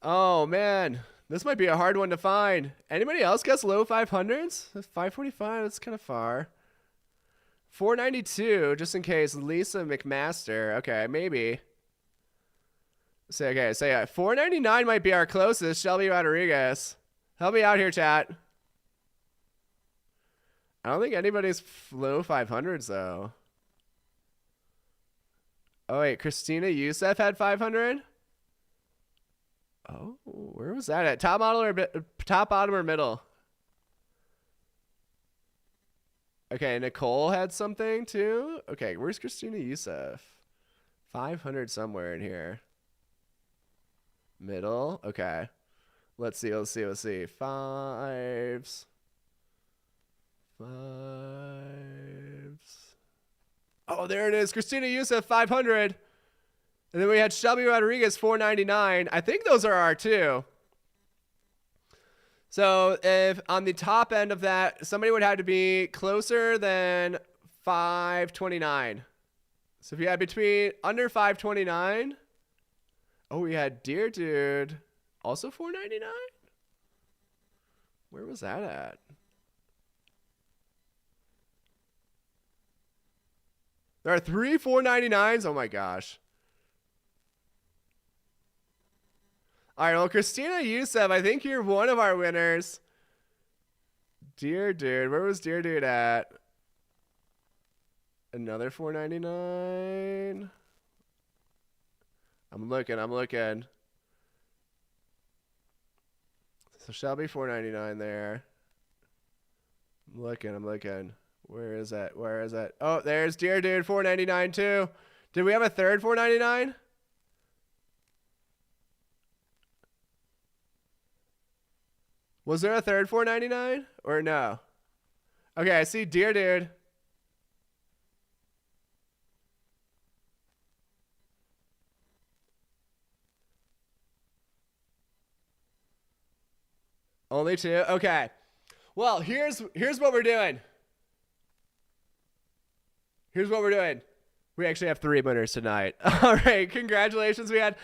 Oh, man. This might be a hard one to find. Anybody else guess low 500s? 545, that's kind of far. 492, just in case. Lisa McMaster. Okay, maybe. So, okay, so 499 might be our closest. Shelby Rodriguez. Help me out here, chat. I don't think anybody's low 500s, though. Oh, wait. Christina Youssef had 500? Oh, where was that at? Top model or top, bottom, or middle? Okay, Nicole had something too. Okay, where's Christina Youssef? 500 somewhere in here. Middle. Okay. Let's see. Fives. Oh, there it is. Christina Youssef, 500. And then we had Shelby Rodriguez, 499. I think those are our two. So if on the top end of that, somebody would have to be closer than 529. So if you had between under 529. Oh, we had Dear Dude, also 499. Where was that at? There are 3 499s. Oh my gosh. All right, well, Christina Youssef, I think you're one of our winners. Dear Dude, where was Dear Dude at? Another 499. I'm looking. So Shelby 499 there. I'm looking. Where is that? Oh, there's Dear Dude 499 too. Did we have a third 499? Was there a third 499 or no? Okay, I see Dear Dude. Only two? Okay. Well, here's what we're doing. We actually have 3 winners tonight. All right, congratulations. We had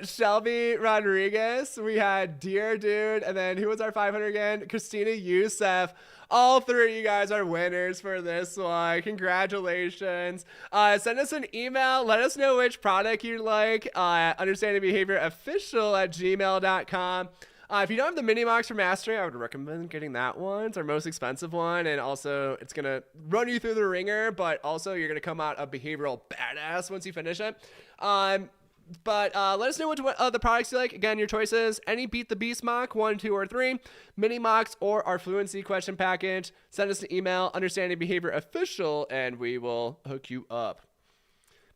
Shelby Rodriguez, we had Dear Dude, and then who was our 500 again? Christina Youssef. All 3 of you guys are winners for this one. Congratulations. Send us an email. Let us know which product you like. understandingbehaviorofficial@gmail.com. If you don't have the mini mocks for mastering, I would recommend getting that one. It's our most expensive one, and also it's gonna run you through the ringer, but also you're gonna come out a behavioral badass once you finish it. But let us know which the products you like. Again, your choices: any Beat the Beast mock, 1, 2, or 3, mini mocks, or our fluency question package. Send us an email, understandingbehaviorofficial, and we will hook you up.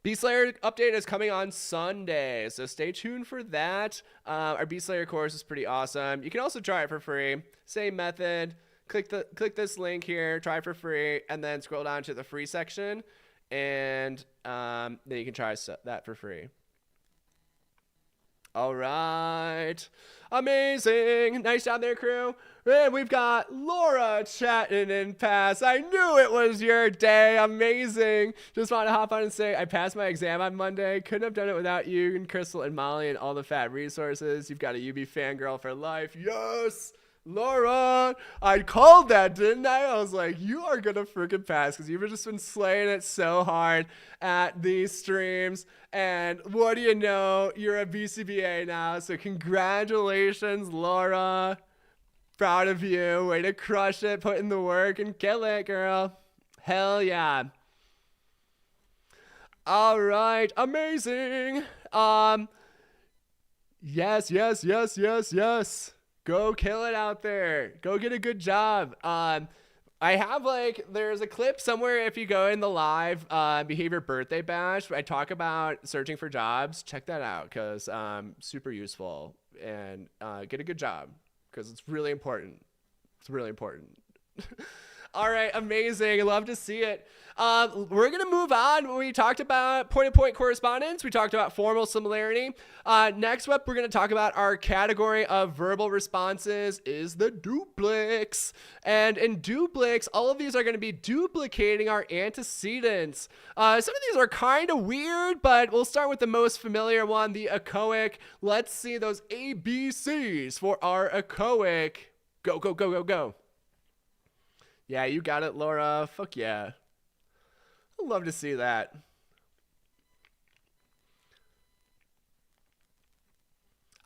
B-Slayer update is coming on Sunday, so stay tuned for that. Our B-Slayer course is pretty awesome. You can also try it for free. Same method. Click this link here, try it for free, and then scroll down to the free section, and then you can try that for free. All right. Amazing. Nice job there, crew. And we've got Laura chatting in pass. I knew it was your day. Amazing. Just want to hop on and say I passed my exam on Monday. Couldn't have done it without you and Crystal and Molly and all the fab resources. You've got a UB fangirl for life. Yes. Laura, I called that, didn't I? I was like, you are going to freaking pass because you've just been slaying it so hard at these streams. And what do you know? You're a BCBA now. So congratulations, Laura. Proud of you. Way to crush it, put in the work, and kill it, girl. Hell yeah. All right. Amazing. Yes. Go kill it out there. Go get a good job. I have there's a clip somewhere if you go in the live behavior birthday bash. I talk about searching for jobs. Check that out because super useful, and get a good job because it's really important. It's really important. All right, amazing. Love to see it. We're going to move on. We talked about point-to-point correspondence. We talked about formal similarity. Next up, we're going to talk about our category of verbal responses is the duplics. And in duplics, all of these are going to be duplicating our antecedents. Some of these are kind of weird, but we'll start with the most familiar one, the echoic. Let's see those ABCs for our echoic. Go, go, go, go, go. Yeah, you got it, Laura. Fuck yeah. I'd love to see that.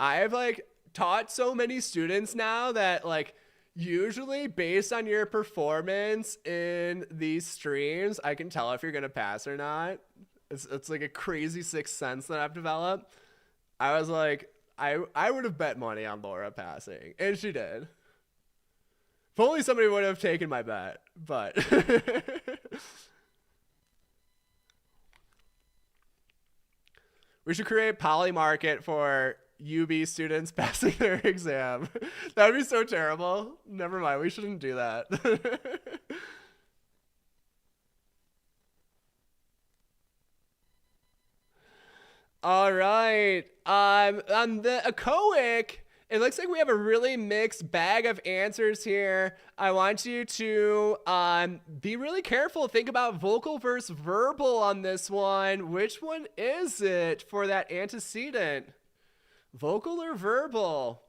I have taught so many students now that usually based on your performance in these streams, I can tell if you're going to pass or not. It's like a crazy sixth sense that I've developed. I was like, I would have bet money on Laura passing, and she did. If only somebody would have taken my bet, but we should create Poly Market for UB students passing their exam. That would be so terrible. Never mind, we shouldn't do that. All right. On the echoic, it looks like we have a really mixed bag of answers here. I want you to be really careful. Think about vocal versus verbal on this one. Which one is it for that antecedent? Vocal or verbal?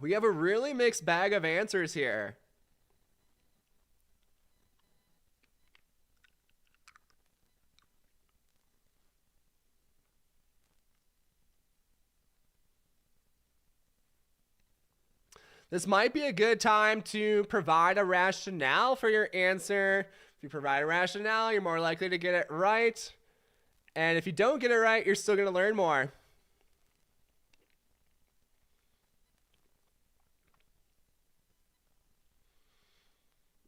We have a really mixed bag of answers here. This might be a good time to provide a rationale for your answer. If you provide a rationale, you're more likely to get it right. And if you don't get it right, you're still going to learn more.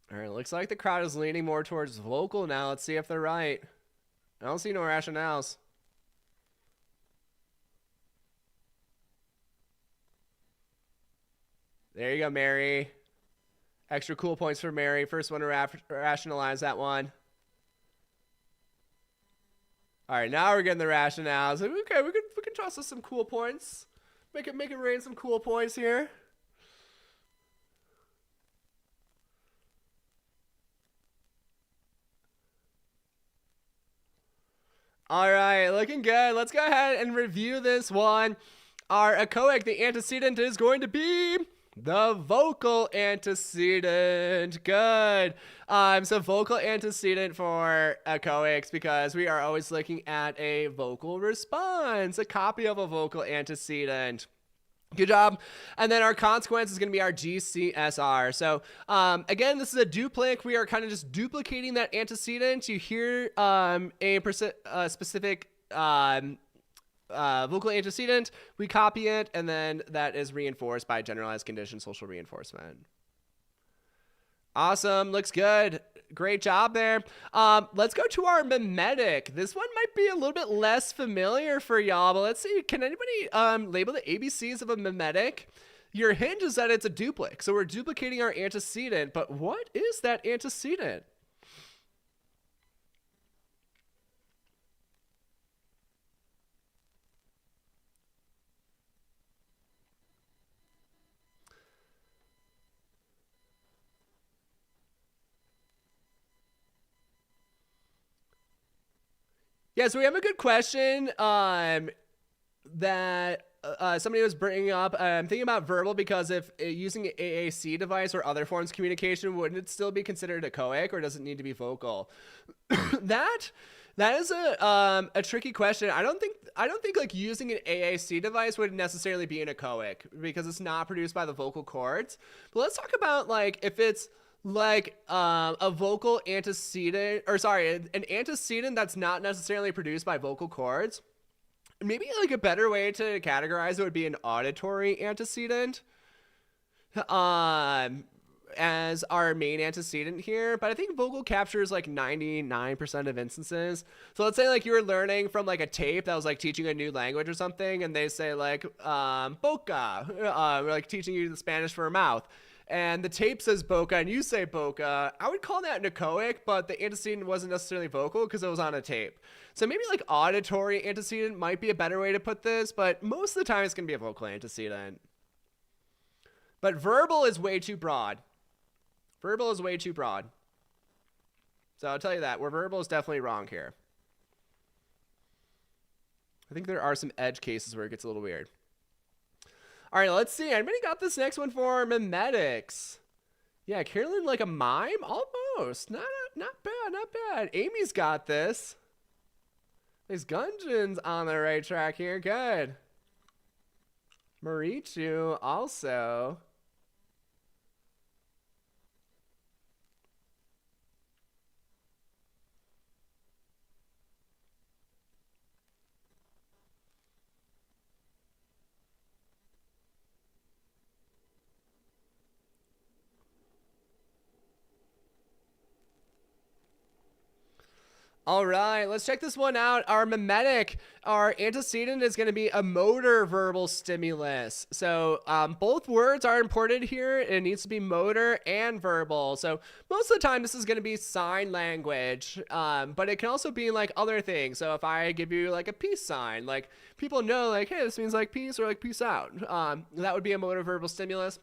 All right, looks like the crowd is leaning more towards vocal now. Let's see if they're right. I don't see no rationales. There you go, Mary. Extra cool points for Mary. First one to rationalize that one. All right, now we're getting the rationales. Okay, we can toss us some cool points. Make it rain some cool points here. All right, looking good. Let's go ahead and review this one. Our echoic, the antecedent, is going to be the vocal antecedent. Good. So vocal antecedent for echoics, because we are always looking at a vocal response, a copy of a vocal antecedent. Good job. And then our consequence is going to be our GCSR. So again, this is a duplic. We are kind of just duplicating that antecedent. You hear a specific vocal antecedent, we copy it, and then that is reinforced by generalized condition social reinforcement. Awesome. Looks good. Great job there. Let's go to our mimetic. This one might be a little bit less familiar for y'all, but let's see. Can anybody label the ABCs of a mimetic? Your hint is that it's a duplic. So we're duplicating our antecedent, but what is that antecedent? Yeah, so we have a good question that somebody was bringing up. I'm thinking about verbal because if using an AAC device or other forms of communication, wouldn't it still be considered echoic, or does it need to be vocal? that is a tricky question. I don't think like using an AAC device would necessarily be an echoic because it's not produced by the vocal cords. But let's talk about like if it's like a vocal antecedent, or sorry, an antecedent that's not necessarily produced by vocal cords. Maybe like a better way to categorize it would be an auditory antecedent as our main antecedent here, but I think vocal captures like 99% of instances. So let's say like you were learning from like a tape that was like teaching a new language or something, and they say like boca, or like teaching you the Spanish for a mouth. And the tape says boca and you say boca. I would call that an echoic, but the antecedent wasn't necessarily vocal because it was on a tape. So maybe like auditory antecedent might be a better way to put this, but most of the time it's going to be a vocal antecedent. But verbal is way too broad. Verbal is way too broad. So I'll tell you that. Where verbal is definitely wrong here. I think there are some edge cases where it gets a little weird. All right, let's see. Anybody got this next one for mimetics? Yeah, Carolyn, like a mime? Almost. Not bad, not bad. Amy's got this. These Gungeon's on the right track here. Good. Marichu also. All right, let's check this one out. Our mimetic, our antecedent is going to be a motor verbal stimulus. So both words are important here. It needs to be motor and verbal. So most of the time this is going to be sign language, but it can also be like other things. So if I give you like a peace sign, like people know like, hey, this means like peace or like peace out. That would be a motor verbal stimulus.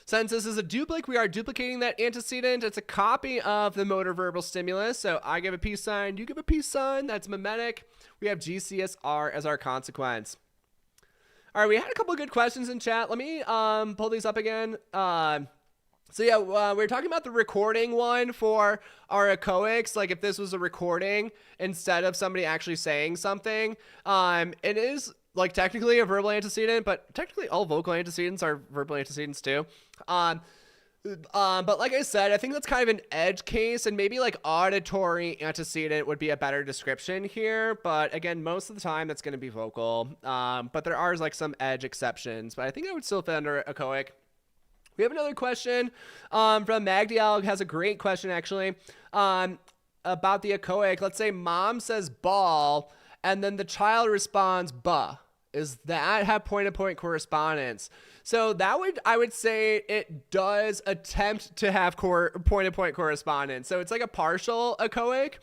Since this is a duplic, we are duplicating that antecedent. It's a copy of the motor verbal stimulus. So I give a peace sign, you give a peace sign. That's mimetic. We have GCSR as our consequence. All right, we had a couple of good questions in chat. Let me pull these up again. We're talking about the recording one for our echoics. Like if this was a recording instead of somebody actually saying something, it is like technically a verbal antecedent, but technically all vocal antecedents are verbal antecedents too. But like I said, I think that's kind of an edge case, and maybe like auditory antecedent would be a better description here. But again, most of the time that's going to be vocal. But there are like some edge exceptions, but I think I would still fit under echoic. We have another question from Magdiel. Has a great question actually about the echoic. Let's say mom says ball, and then the child responds buh. Is that have point-to-point correspondence? So that would, I would say it does attempt to have point-to-point correspondence. So it's like a partial echoic,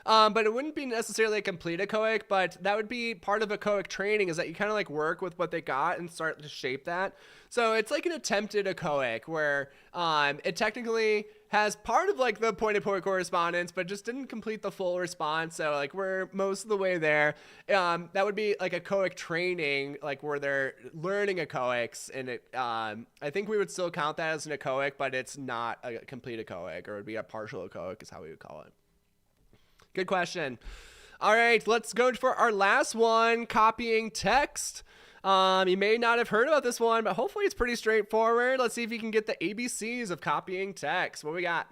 but it wouldn't be necessarily a complete echoic, but that would be part of echoic training, is that you kind of like work with what they got and start to shape that. So it's like an attempted echoic where it technically has part of like the point-to-point correspondence, but just didn't complete the full response. So like we're most of the way there. That would be like echoic training, like where they're learning echoics, and it I think we would still count that as an echoic, but it's not a complete echoic, or it would be a partial echoic is how we would call it. Good question. All right, let's go for our last one, copying text. You may not have heard about this one, but hopefully it's pretty straightforward. Let's see if you can get the ABCs of copying text. What we got?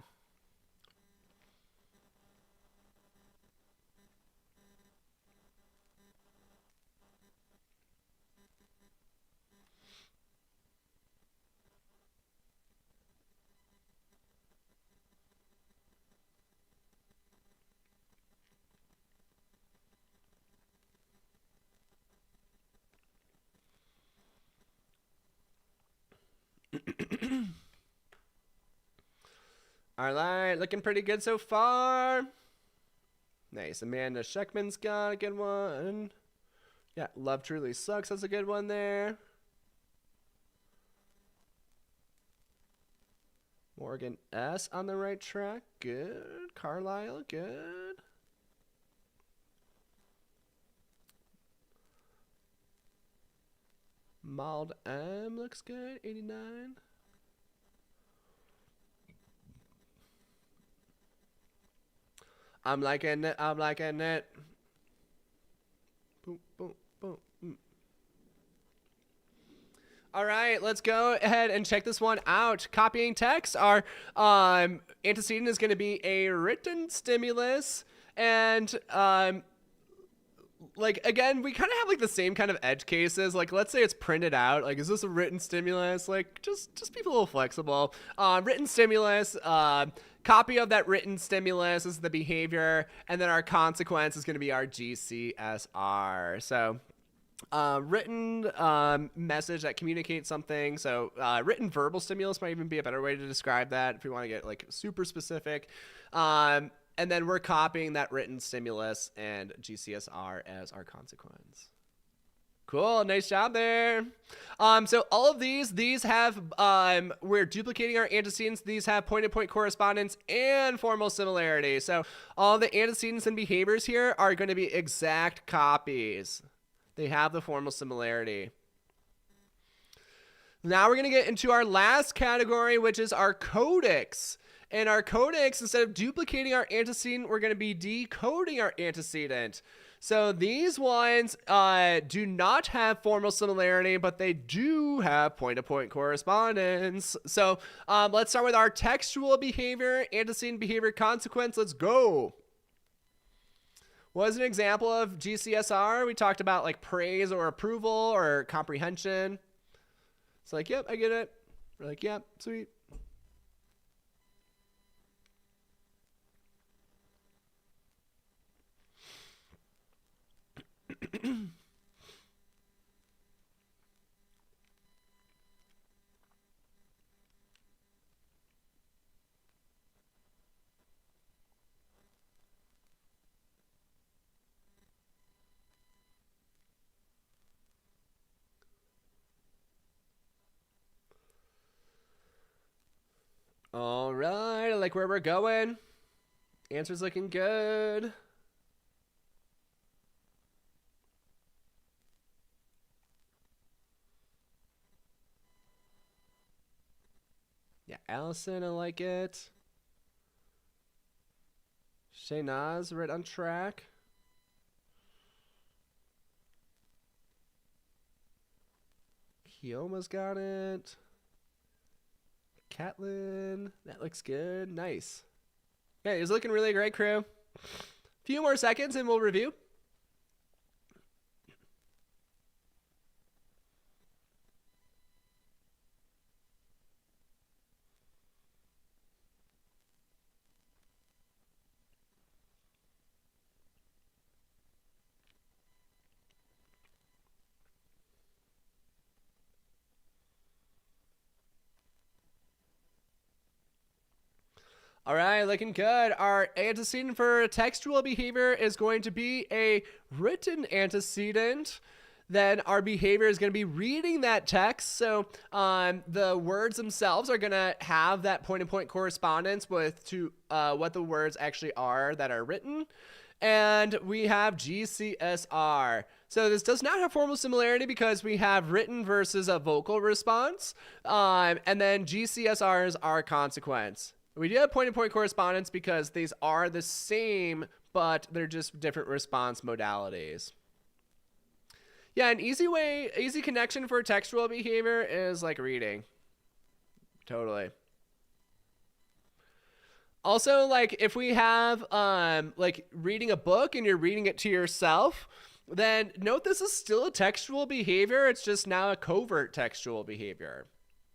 All right, looking pretty good so far. Nice. Amanda Scheckman's got a good one. Yeah, Love Truly Sucks. That's a good one there. Morgan S. on the right track. Good. Carlisle, good. Mild M looks good. 89. I'm liking it. I'm liking it. Boom, boom, boom. All right, let's go ahead and check this one out. Copying text. Our antecedent is going to be a written stimulus, and like again, we kind of have like the same kind of edge cases. Like let's say it's printed out. Like, is this a written stimulus? Like just be a little flexible. Written stimulus. Copy of that written stimulus is the behavior, and then our consequence is going to be our GCSR. So written message that communicates something. So written verbal stimulus might even be a better way to describe that if we want to get like super specific. And then we're copying that written stimulus and GCSR as our consequence. Cool, nice job there. So all of these have, we're duplicating our antecedents. These have point-to-point correspondence and formal similarity. So all the antecedents and behaviors here are going to be exact copies. They have the formal similarity. Now we're going to get into our last category, which is our codics. And our codics, instead of duplicating our antecedent, we're going to be decoding our antecedent. So these ones do not have formal similarity, but they do have point-to-point correspondence. So let's start with our textual behavior, antecedent behavior consequence. Let's go. What is an example of GCSR? We talked about like praise or approval or comprehension. It's like, yep, I get it. We're like, yep, sweet. All right, I like where we're going. Answer's looking good. Yeah, Allison, I like it. Shaynaz, right on track. Kioma's got it. Catlin, that looks good. Nice. Yeah, he's looking really great, crew. Few more seconds and we'll review. All right, looking good. Our antecedent for textual behavior is going to be a written antecedent. Then our behavior is going to be reading that text. So the words themselves are going to have that point-to-point correspondence with what the words actually are that are written. And we have GCSR. So this does not have formal similarity because we have written versus a vocal response. And then GCSRs are consequence. We do have point-to-point correspondence because these are the same, but they're just different response modalities. Yeah, an easy connection for textual behavior is like reading. Totally. Also, like if we have like reading a book and you're reading it to yourself, then note this is still a textual behavior. It's just now a covert textual behavior.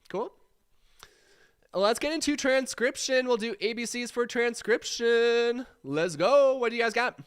Cool. Let's get into transcription. We'll do ABCs for transcription. Let's go. What do you guys got?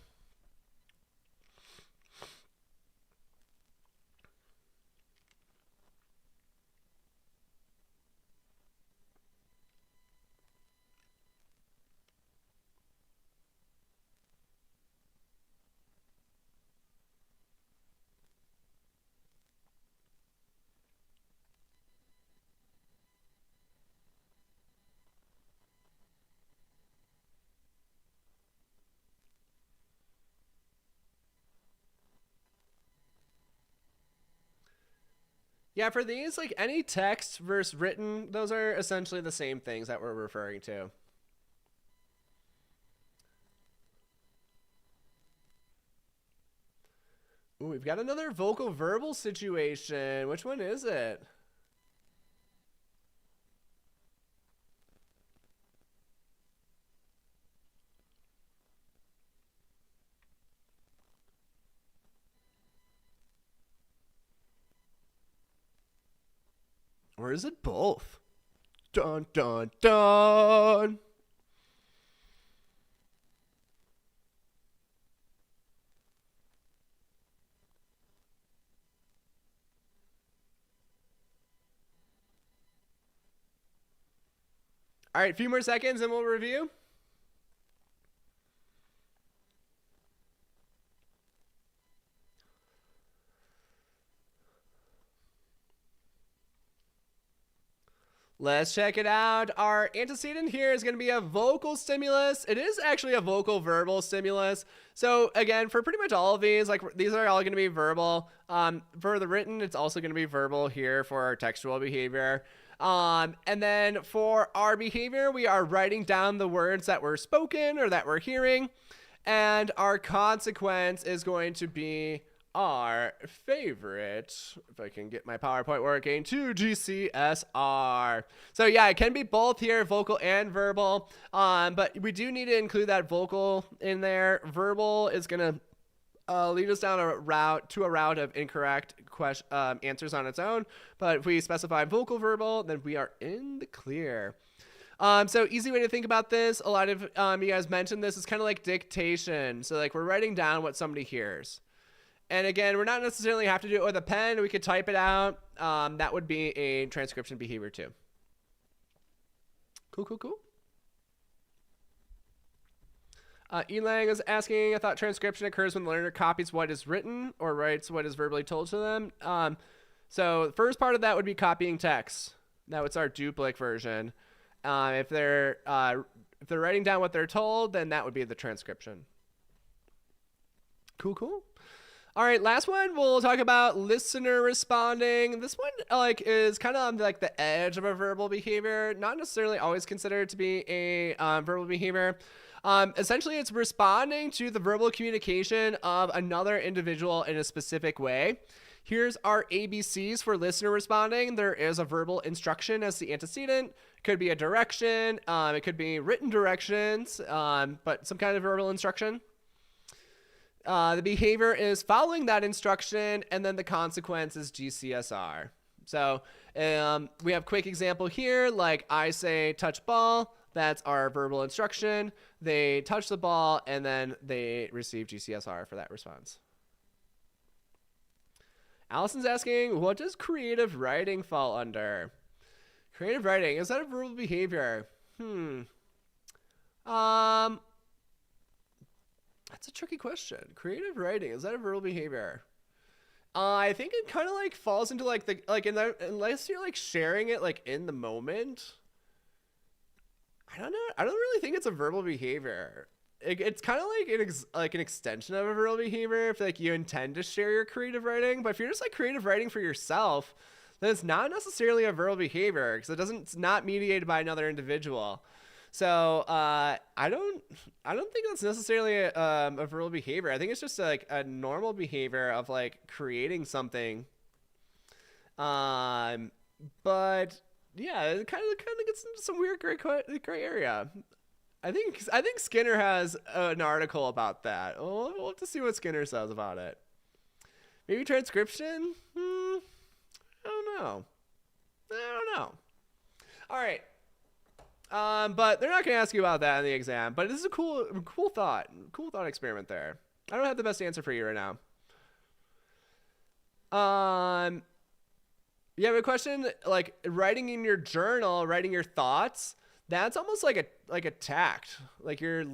Yeah, for these, like any text versus written, those are essentially the same things that we're referring to. Ooh, we've got another vocal verbal situation. Which one is it? Or is it both? Dun, dun, dun. All right, a few more seconds and we'll review. Let's check it out. Our antecedent here is going to be a vocal stimulus. It is actually a vocal verbal stimulus. So again, for pretty much all of these, like these are all going to be verbal. For the written, it's also going to be verbal here for our textual behavior. And then for our behavior, we are writing down the words that were spoken or that we're hearing. And our consequence is going to be our favorite, if I can get my PowerPoint working, to GCSR. So yeah, it can be both here, vocal and verbal, but we do need to include that vocal in there. Verbal is going to lead us down a route of incorrect answers on its own, but if we specify vocal verbal, then we are in the clear. So easy way to think about this, a lot of you guys mentioned this, is kind of like dictation. So like we're writing down what somebody hears. And again, we're not necessarily have to do it with a pen. We could type it out. That would be a transcription behavior too. Cool, cool, cool. Elang is asking, I thought transcription occurs when the learner copies what is written or writes what is verbally told to them. So the first part of that would be copying text. Now it's our Duplic version. If they're writing down what they're told, then that would be the transcription. Cool, cool. All right, last one, we'll talk about listener responding. This one is kind of on the edge of a verbal behavior, not necessarily always considered to be a verbal behavior. Essentially, it's responding to the verbal communication of another individual in a specific way. Here's our ABCs for listener responding. There is a verbal instruction as the antecedent. It could be a direction. It could be written directions, but some kind of verbal instruction. The behavior is following that instruction, and then the consequence is GCSR. So we have a quick example here, like I say touch ball. That's our verbal instruction. They touch the ball, and then they receive GCSR for that response. Allison's asking, what does creative writing fall under? Creative writing, is that a verbal behavior? That's a tricky question. Creative writing, is that a verbal behavior? I think it kind of falls into unless you're sharing it in the moment. I don't know. I don't really think it's a verbal behavior. It's kind of an extension of a verbal behavior if you intend to share your creative writing. But if you're just creative writing for yourself, then it's not necessarily a verbal behavior because it's not mediated by another individual. So I don't think that's necessarily a verbal behavior. I think it's just a normal behavior of creating something. But yeah, it kind of gets into some weird gray area. I think Skinner has an article about that. We'll have to see what Skinner says about it. Maybe transcription? I don't know. All right. But they're not going to ask you about that in the exam. But this is a cool thought experiment there. I don't have the best answer for you right now. You have a question writing in your journal, writing your thoughts. That's almost like a tact. You're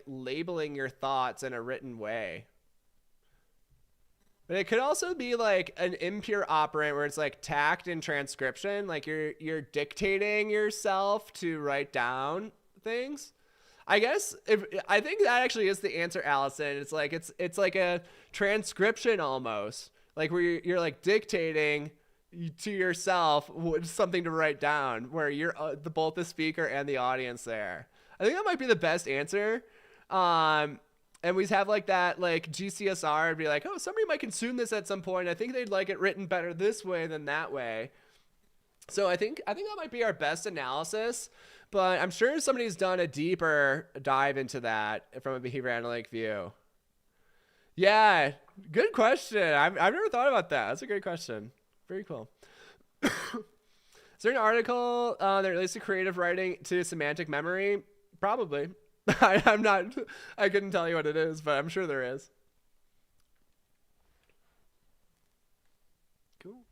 labeling your thoughts in a written way. But it could also be an impure operant where it's tact and transcription. You're dictating yourself to write down things. I guess I think that actually is the answer, Allison. It's like a transcription almost. Where you're dictating to yourself something to write down, where you're both the speaker and the audience there. I think that might be the best answer. And we have that GCSR and be oh, somebody might consume this at some point. I think they'd like it written better this way than that way. So I think that might be our best analysis, but I'm sure somebody's done a deeper dive into that from a behavior analytic view. Yeah, good question. I've never thought about that. That's a great question. Very cool. Is there an article that relates to creative writing to semantic memory? Probably. I couldn't tell you what it is, but I'm sure there is. Cool.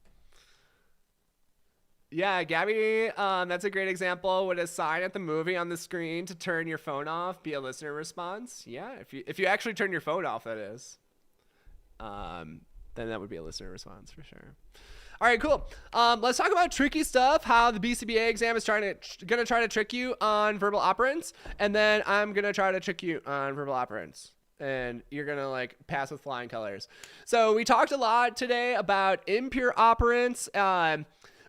Yeah, Gabby, that's a great example. Would a sign at the movie on the screen to turn your phone off be a listener response? Yeah, if you actually turn your phone off, that is. Then that would be a listener response for sure. All right, cool. Let's talk about tricky stuff, how the BCBA exam is gonna try to trick you on verbal operants, and then I'm going to try to trick you on verbal operants, and you're going to pass with flying colors. So we talked a lot today about impure operants,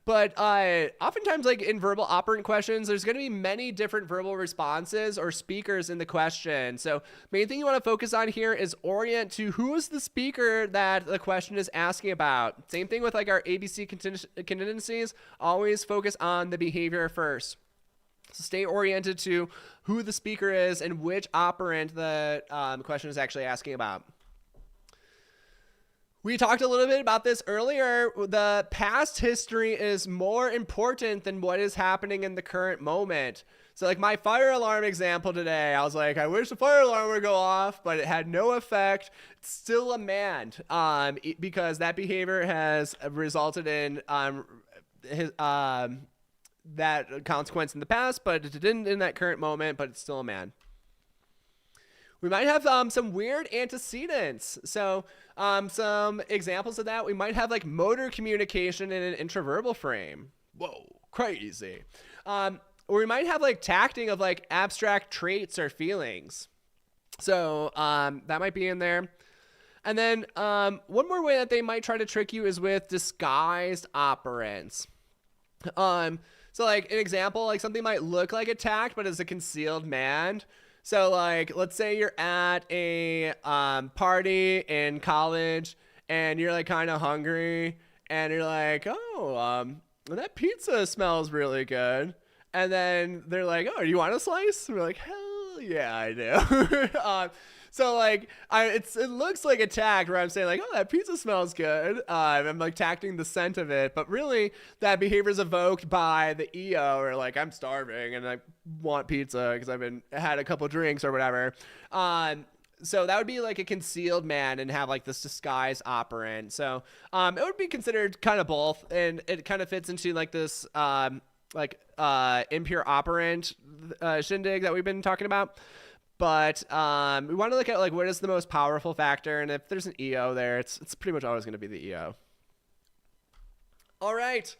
but oftentimes in verbal operant questions, there's going to be many different verbal responses or speakers in the question. So main thing you want to focus on here is orient to who is the speaker that the question is asking about. Same thing with our ABC contingencies. Always focus on the behavior first. So stay oriented to who the speaker is and which operant the question is actually asking about. We talked a little bit about this earlier. The past history is more important than what is happening in the current moment. So like my fire alarm example today, I was like, I wish the fire alarm would go off, but it had no effect. It's still a man, because that behavior has resulted in that consequence in the past, but it didn't in that current moment, but it's still a man. We might have some weird antecedents. So some examples of that, we might have like motor communication in an intraverbal frame. Whoa, crazy. Or we might have like tacting of like abstract traits or feelings. So that might be in there. And then one more way that they might try to trick you is with disguised operants. So like an example, like something might look like a tact, but is a concealed man. So like, let's say you're at a party in college and you're like kind of hungry and you're like, oh, that pizza smells really good. And then they're like, oh, do you want a slice? And we're like, hell yeah, I do. So like, it looks like a tact where I'm saying like, oh, that pizza smells good. I'm like tacting the scent of it, but really that behavior is evoked by the EO, or like I'm starving and I want pizza because had a couple drinks or whatever. So that would be like a concealed man and have like this disguised operant. So it would be considered kind of both, and it kind of fits into like this impure operant shindig that we've been talking about. But we want to look at like what is the most powerful factor, and if there's an EO there, it's pretty much always going to be the EO. All right,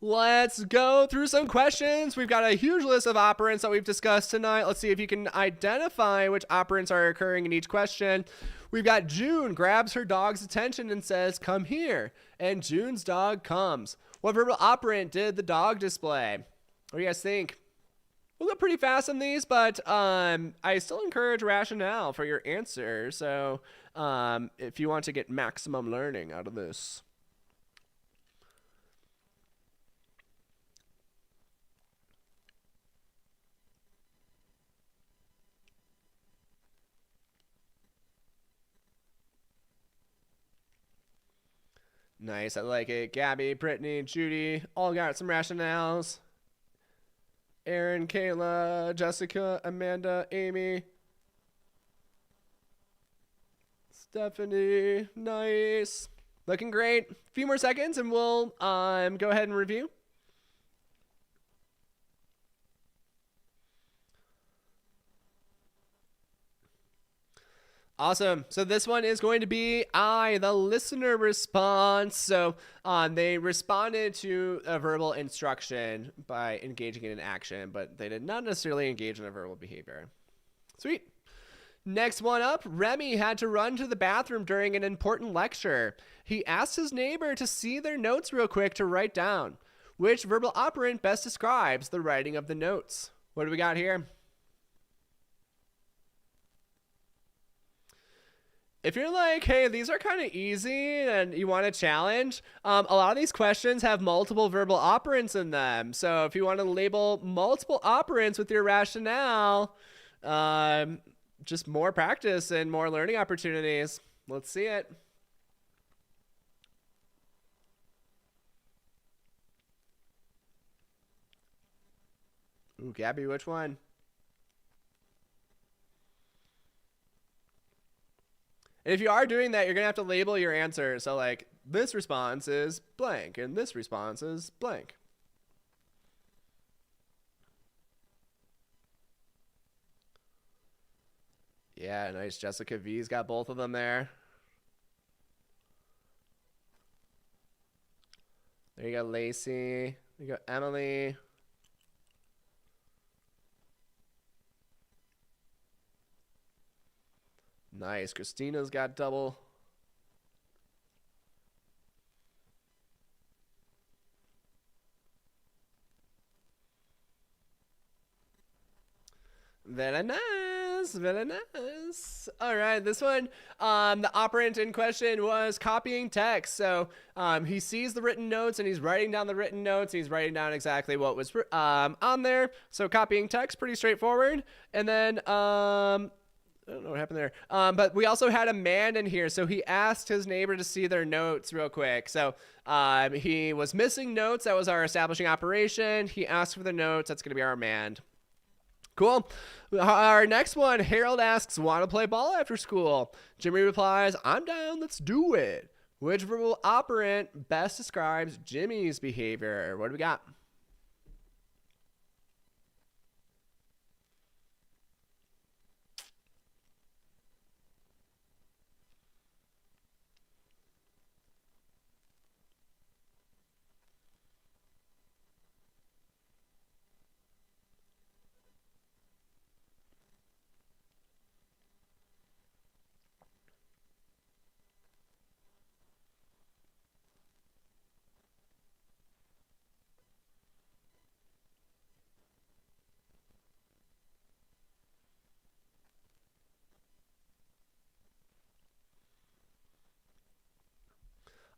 let's go through some questions. We've got a huge list of operants that we've discussed tonight. Let's see if you can identify which operants are occurring in each question. We've got June grabs her dog's attention and says, "Come here," and June's dog comes. What verbal operant did the dog display? What do you guys think? We'll go pretty fast on these, but I still encourage rationale for your answer. So if you want to get maximum learning out of this. Nice, I like it. Gabby, Brittany, Judy, all got some rationales. Aaron, Kayla, Jessica, Amanda, Amy, Stephanie, nice. Looking great. A few more seconds and we'll go ahead and review. Awesome. So this one is going to be the listener response. So they responded to a verbal instruction by engaging in an action, but they did not necessarily engage in a verbal behavior. Sweet. Next one up, Remy had to run to the bathroom during an important lecture. He asked his neighbor to see their notes real quick to write down. Which verbal operant best describes the writing of the notes? What do we got here? If you're like, hey, these are kind of easy and you want a challenge, a lot of these questions have multiple verbal operants in them. So if you want to label multiple operants with your rationale, just more practice and more learning opportunities. Let's see it. Ooh, Gabby, which one? And if you are doing that, you're going to have to label your answer. So like this response is blank and this response is blank. Yeah, nice. Jessica V's got both of them there. There you go, Lacey. There you go, Emily. Nice. Christina's got double. Very nice. Very nice. All right. This one, the operant in question was copying text. So he sees the written notes and he's writing down the written notes. He's writing down exactly what was on there. So copying text, pretty straightforward. And then I don't know what happened there. But we also had a man in here, so he asked his neighbor to see their notes real quick. So he was missing notes. That was our establishing operation. He asked for the notes. That's going to be our man. Cool. Our next one, Harold asks, want to play ball after school? Jimmy replies, I'm down. Let's do it. Which verbal operant best describes Jimmy's behavior? What do we got?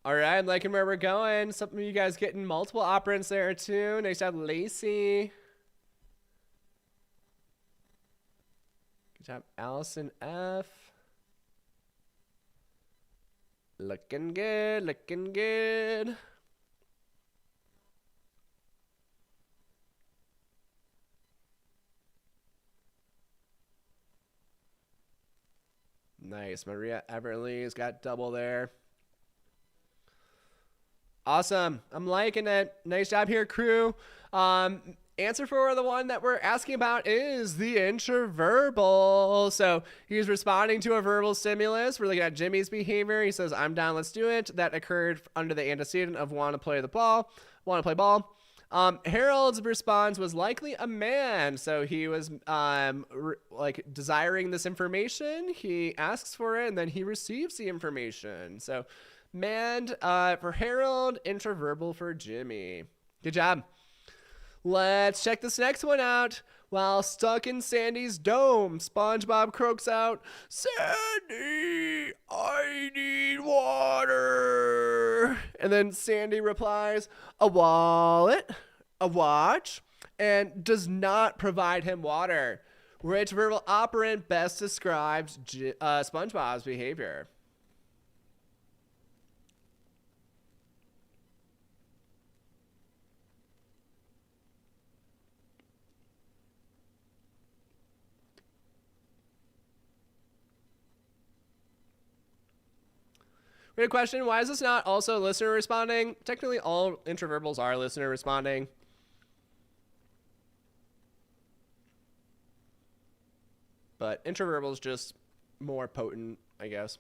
All right, I'm liking where we're going. Some of you guys getting multiple operants there too. Nice job, Lacey. Good job, Allison F. Looking good, looking good. Nice, Maria Everly's got double there. Awesome. I'm liking it. Nice job here, crew. Answer for the one that we're asking about is the intraverbal. So he's responding to a verbal stimulus. We're looking at Jimmy's behavior. He says, I'm down, let's do it. That occurred under the antecedent of want to play ball. Harold's response was likely a man. So he was like desiring this information. He asks for it and then he receives the information. So man for Harold, intraverbal for Jimmy. Good job. Let's check this next one out. While stuck in Sandy's dome, SpongeBob croaks out, Sandy, I need water. And then Sandy replies, a wallet, a watch, and does not provide him water. Which verbal operant best describes SpongeBob's behavior? Great question. Why is this not also listener responding? Technically, all intraverbals are listener responding. But intraverbal is just more potent, I guess.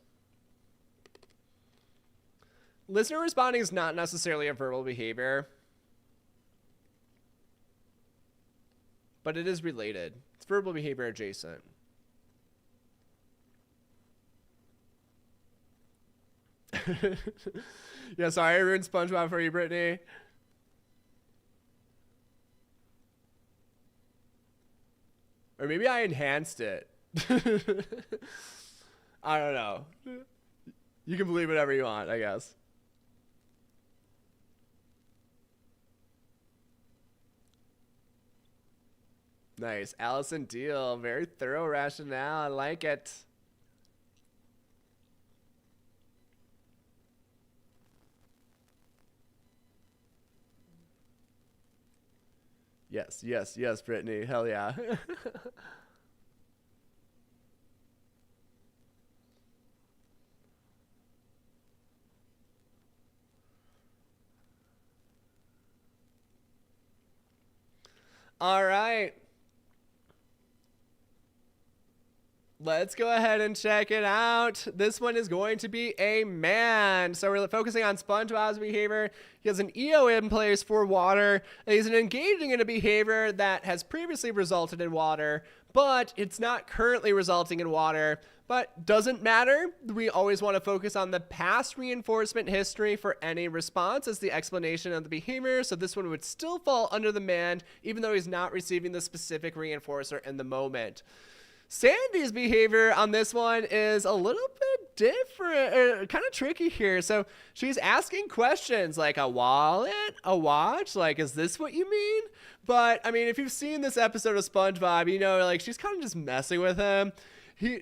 Listener responding is not necessarily a verbal behavior, but it is related. It's verbal behavior adjacent. Yeah, sorry I ruined SpongeBob for you, Brittany. Or maybe I enhanced it. I don't know. You can believe whatever you want, I guess. Nice. Allison Deal. Very thorough rationale. I like it. Yes, yes, yes, Brittany. Hell yeah. All right. Let's go ahead and check it out. This one is going to be a man. So we're focusing on SpongeBob's behavior. He has an EO in place for water. He's engaging in a behavior that has previously resulted in water, but it's not currently resulting in water. But doesn't matter. We always want to focus on the past reinforcement history for any response as the explanation of the behavior. So this one would still fall under the man, even though he's not receiving the specific reinforcer in the moment. Sandy's behavior on this one is a little bit different, kind of tricky here. So she's asking questions like a wallet, a watch, like, is this what you mean? But I mean, if you've seen this episode of SpongeBob, you know, like she's kind of just messing with him.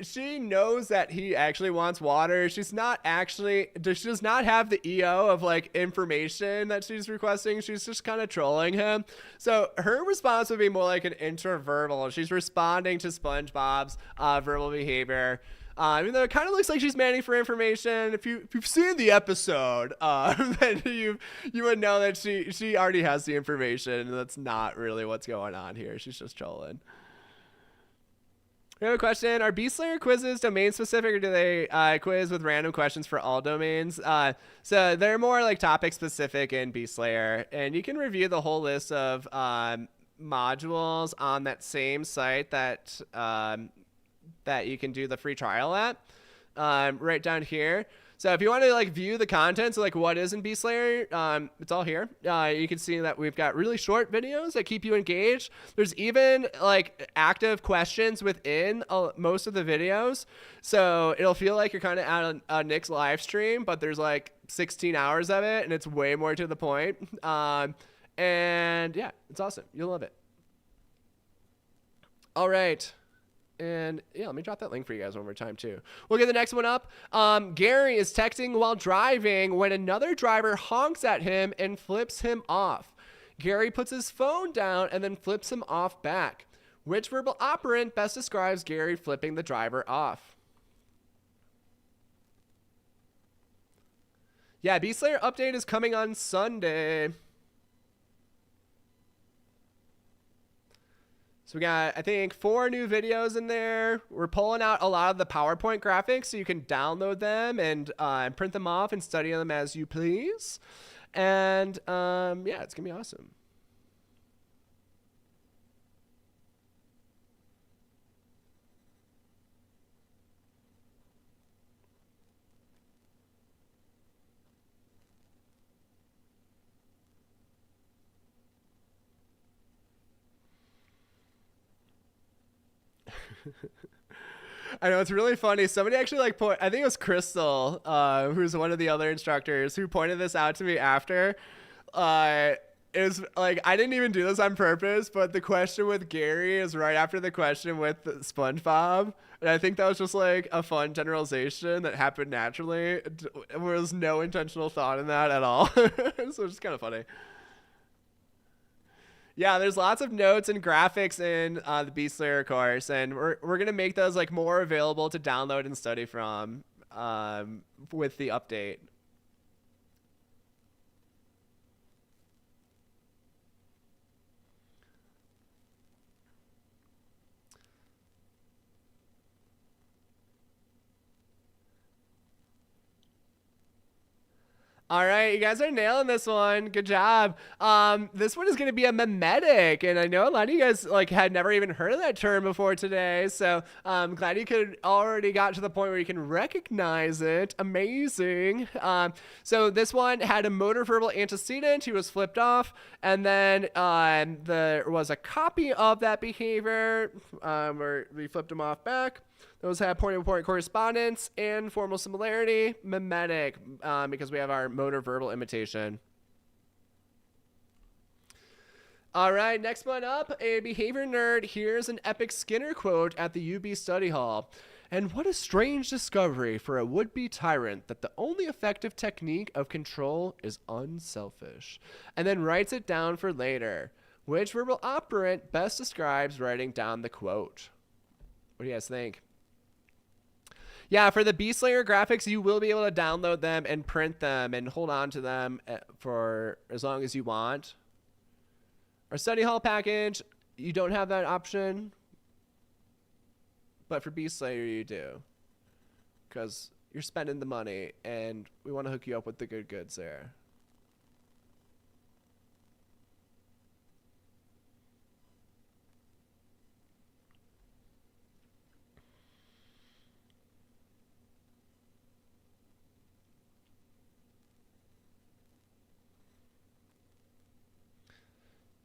She knows that he actually wants water. She does not have the EO of like information that she's requesting. She's just kind of trolling him. So her response would be more like an intraverbal. She's responding to SpongeBob's verbal behavior. Even though it kind of looks like she's manning for information. If you've seen the episode, then you would know that she already has the information, and that's not really what's going on here. She's just trolling. We have a question. Are B-Slayer quizzes domain specific, or do they quiz with random questions for all domains? So they're more like topic specific in B-Slayer, and you can review the whole list of modules on that same site that you can do the free trial at, right down here. So if you want to like view the contents of like what is in B-Slayer, it's all here. You can see that we've got really short videos that keep you engaged. There's even like active questions within most of the videos. So it'll feel like you're kind of at a Nick's live stream, but there's like 16 hours of it and it's way more to the point. And yeah, it's awesome. You'll love it. All right. And yeah, let me drop that link for you guys one more time too. We'll get the next one up. Gary is texting while driving when another driver honks at him and flips him off. Gary puts his phone down and then flips him off back. Which verbal operant best describes Gary flipping the driver off? Yeah, B-Slayer update is coming on Sunday. So we got, I think, 4 new videos in there. We're pulling out a lot of the PowerPoint graphics so you can download them and print them off and study them as you please. And yeah, it's going to be awesome. I know, it's really funny. Somebody actually like I think it was Crystal, who's one of the other instructors, who pointed this out to me after. It was like, I didn't even do this on purpose, but the question with Gary is right after the question with SpongeBob. And I think that was just like a fun generalization that happened naturally. There was no intentional thought in that at all. So it's just kind of funny. Yeah, there's lots of notes and graphics in the B-Slayer course, and we're going to make those like more available to download and study from with the update. All right, you guys are nailing this one. Good job. This one is going to be a mimetic, and I know a lot of you guys like had never even heard of that term before today. So I'm glad you could already got to the point where you can recognize it. Amazing. So this one had a motor verbal antecedent. He was flipped off, and then there was a copy of that behavior where we flipped him off back. Those have point-to-point correspondence and formal similarity, mimetic, because we have our motor verbal imitation. All right, next one up, a behavior nerd. Here's an epic Skinner quote at the UB study hall. And what a strange discovery for a would-be tyrant that the only effective technique of control is unselfish. And then writes it down for later. Which verbal operant best describes writing down the quote? What do you guys think? Yeah, for the B-Slayer graphics, you will be able to download them and print them and hold on to them for as long as you want. Our study hall package, you don't have that option. But for B-Slayer, you do. Because you're spending the money, and we want to hook you up with the good goods there.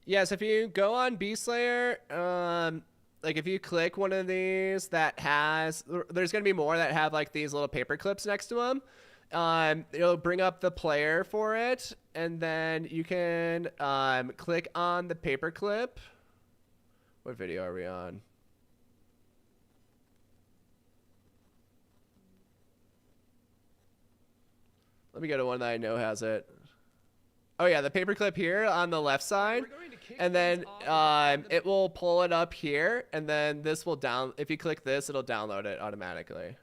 Yes, if you go on B-Slayer, like if you click one of these that has, there's going to be more that have like these little paper clips next to them. It'll bring up the player for it, and then you can click on the paper clip. What video are we on? Let me go to one that I know has it. Oh yeah, the paperclip here on the left side, and then it will pull it up here, and then this will if you click this, it'll download it automatically.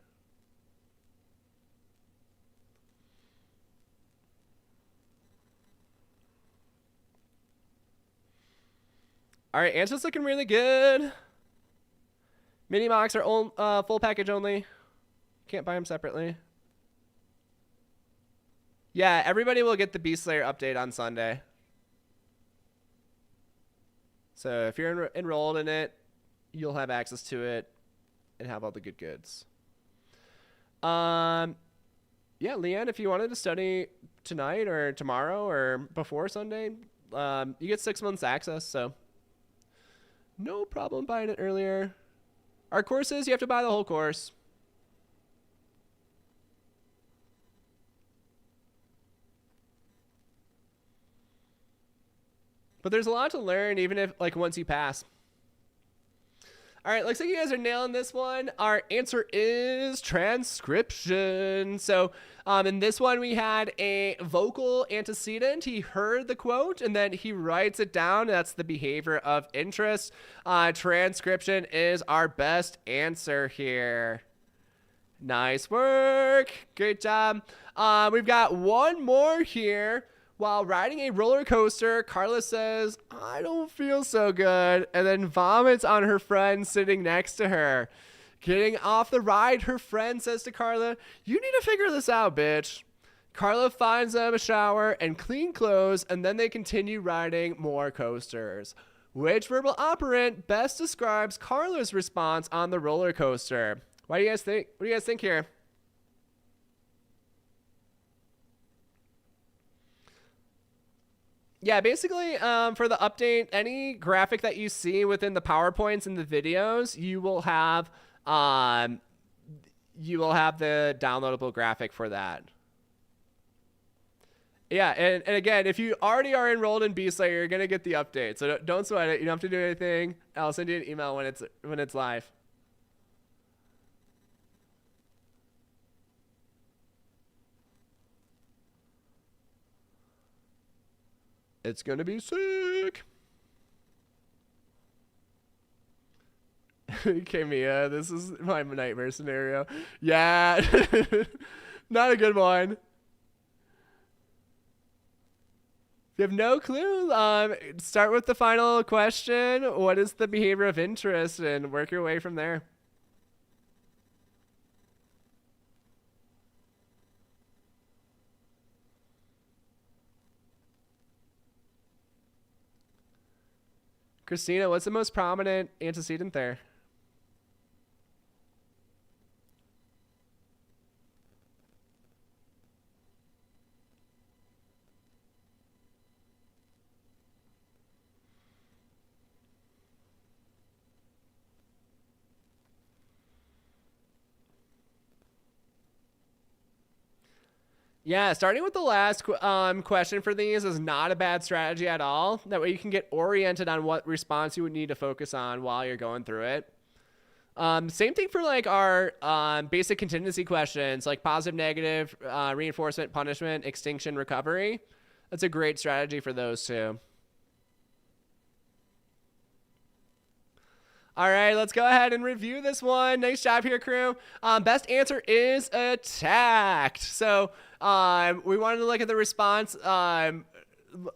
All right, answer's looking really good. Mini mocks are full package only. Can't buy them separately. Yeah, everybody will get the Beast Slayer update on Sunday. So if you're enrolled in it, you'll have access to it and have all the good goods. Yeah, Leanne, if you wanted to study tonight or tomorrow or before Sunday, you get 6 months access, so no problem buying it earlier. Our courses, you have to buy the whole course. But there's a lot to learn, even if, like, once you pass. All right, looks like you guys are nailing this one. Our answer is transcription. So in this one, we had a vocal antecedent. He heard the quote, and then he writes it down. That's the behavior of interest. Transcription is our best answer here. Nice work. Great job. We've got one more here. While riding a roller coaster, Carla says, "I don't feel so good," and then vomits on her friend sitting next to her. Getting off the ride, her friend says to Carla, "You need to figure this out, bitch." Carla finds them a shower and clean clothes, and then they continue riding more coasters. Which verbal operant best describes Carla's response on the roller coaster? What do you guys think? What do you guys think here? Yeah, basically, for the update, any graphic that you see within the PowerPoints and the videos, you will have the downloadable graphic for that. Yeah, and again, if you already are enrolled in BSlayer, you're gonna get the update. So don't sweat it. You don't have to do anything. I'll send you an email when it's live. It's going to be sick. Okay, Mia, this is my nightmare scenario. Yeah. Not a good one. You have no clue? Start with the final question. What is the behavior of interest? And work your way from there. Christina, what's the most prominent antecedent there? Yeah, starting with the last question for these is not a bad strategy at all. That way you can get oriented on what response you would need to focus on while you're going through it. Same thing for like our basic contingency questions, like positive, negative, reinforcement, punishment, extinction, recovery. That's a great strategy for those too. All right, let's go ahead and review this one. Nice job here, crew. Best answer is attacked. So we wanted to look at the response. Her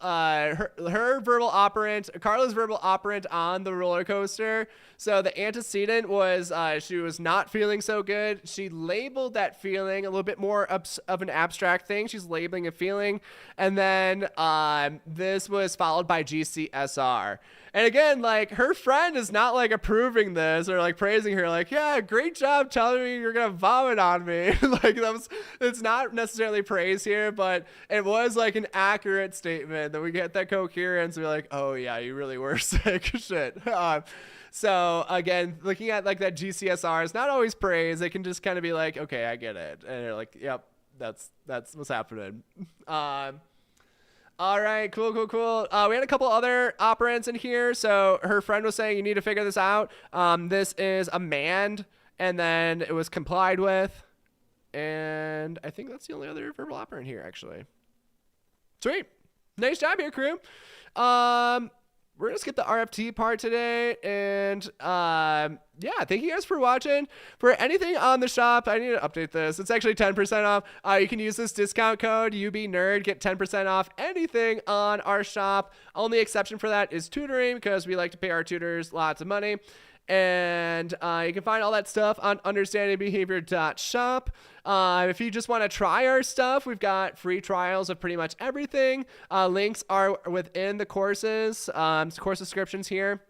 verbal operant, Carla's verbal operant on the roller coaster. So the antecedent was she was not feeling so good. She labeled that feeling a little bit more of an abstract thing. She's labeling a feeling. And then this was followed by GCSR. And again, like, her friend is not like approving this or like praising her, like, yeah, great job telling me you're gonna vomit on me. Like, it's not necessarily praise here, but it was like an accurate statement that we get that coherence. We're like, oh yeah, you really were sick. Shit. So again, looking at like that GCSR is not always praise. It can just kind of be like, okay, I get it. And you're like, yep, that's what's happening. All right, cool. We had a couple other operants in here. So her friend was saying you need to figure this out. This is a mand, and then it was complied with. And I think that's the only other verbal operant here, actually. Sweet. Nice job here, crew. We're going to skip the RFT part today. And yeah, thank you guys for watching. For anything on the shop, I need to update this. It's actually 10% off. You can use this discount code UBNerd, get 10% off anything on our shop. Only exception for that is tutoring, because we like to pay our tutors lots of money. And you can find all that stuff on understandingbehavior.shop. If you just want to try our stuff, we've got free trials of pretty much everything. Links are within the courses, course descriptions here.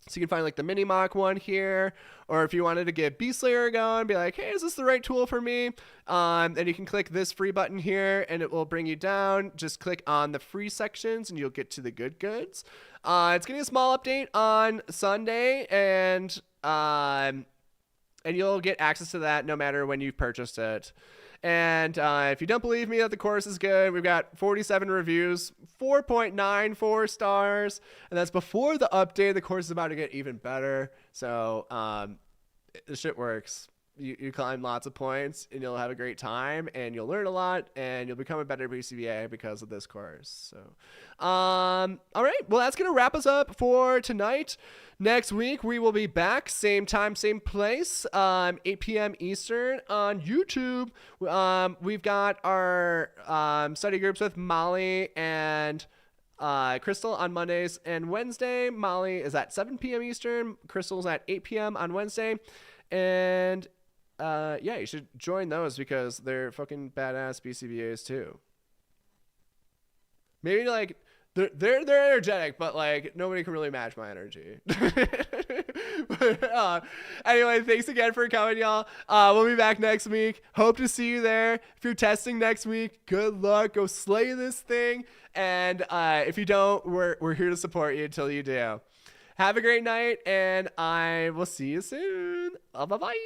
So you can find like the mini mock one here, or if you wanted to get B-Slayer going, be like, hey, is this the right tool for me? And you can click this free button here and it will bring you down. Just click on the free sections and you'll get to the good goods. It's getting a small update on Sunday, and you'll get access to that no matter when you've purchased it. And if you don't believe me that the course is good, we've got 47 reviews, 4.94 stars, and that's before the update. The course is about to get even better. So the shit works. You climb lots of points, and you'll have a great time, and you'll learn a lot, and you'll become a better BCBA because of this course. So, all right. Well, that's going to wrap us up for tonight. Next week, we will be back. Same time, same place, 8 p.m. Eastern on YouTube. We've got our study groups with Molly and Crystal on Mondays and Wednesday. Molly is at 7 p.m. Eastern. Crystal's at 8 p.m. on Wednesday. And yeah, you should join those because they're fucking badass BCBAs too. Maybe like they're energetic, but like nobody can really match my energy. But, anyway, thanks again for coming, y'all. We'll be back next week. Hope to see you there. If you're testing next week, good luck. Go slay this thing. And if you don't, we're here to support you until you do. Have a great night, and I will see you soon. Bye-bye.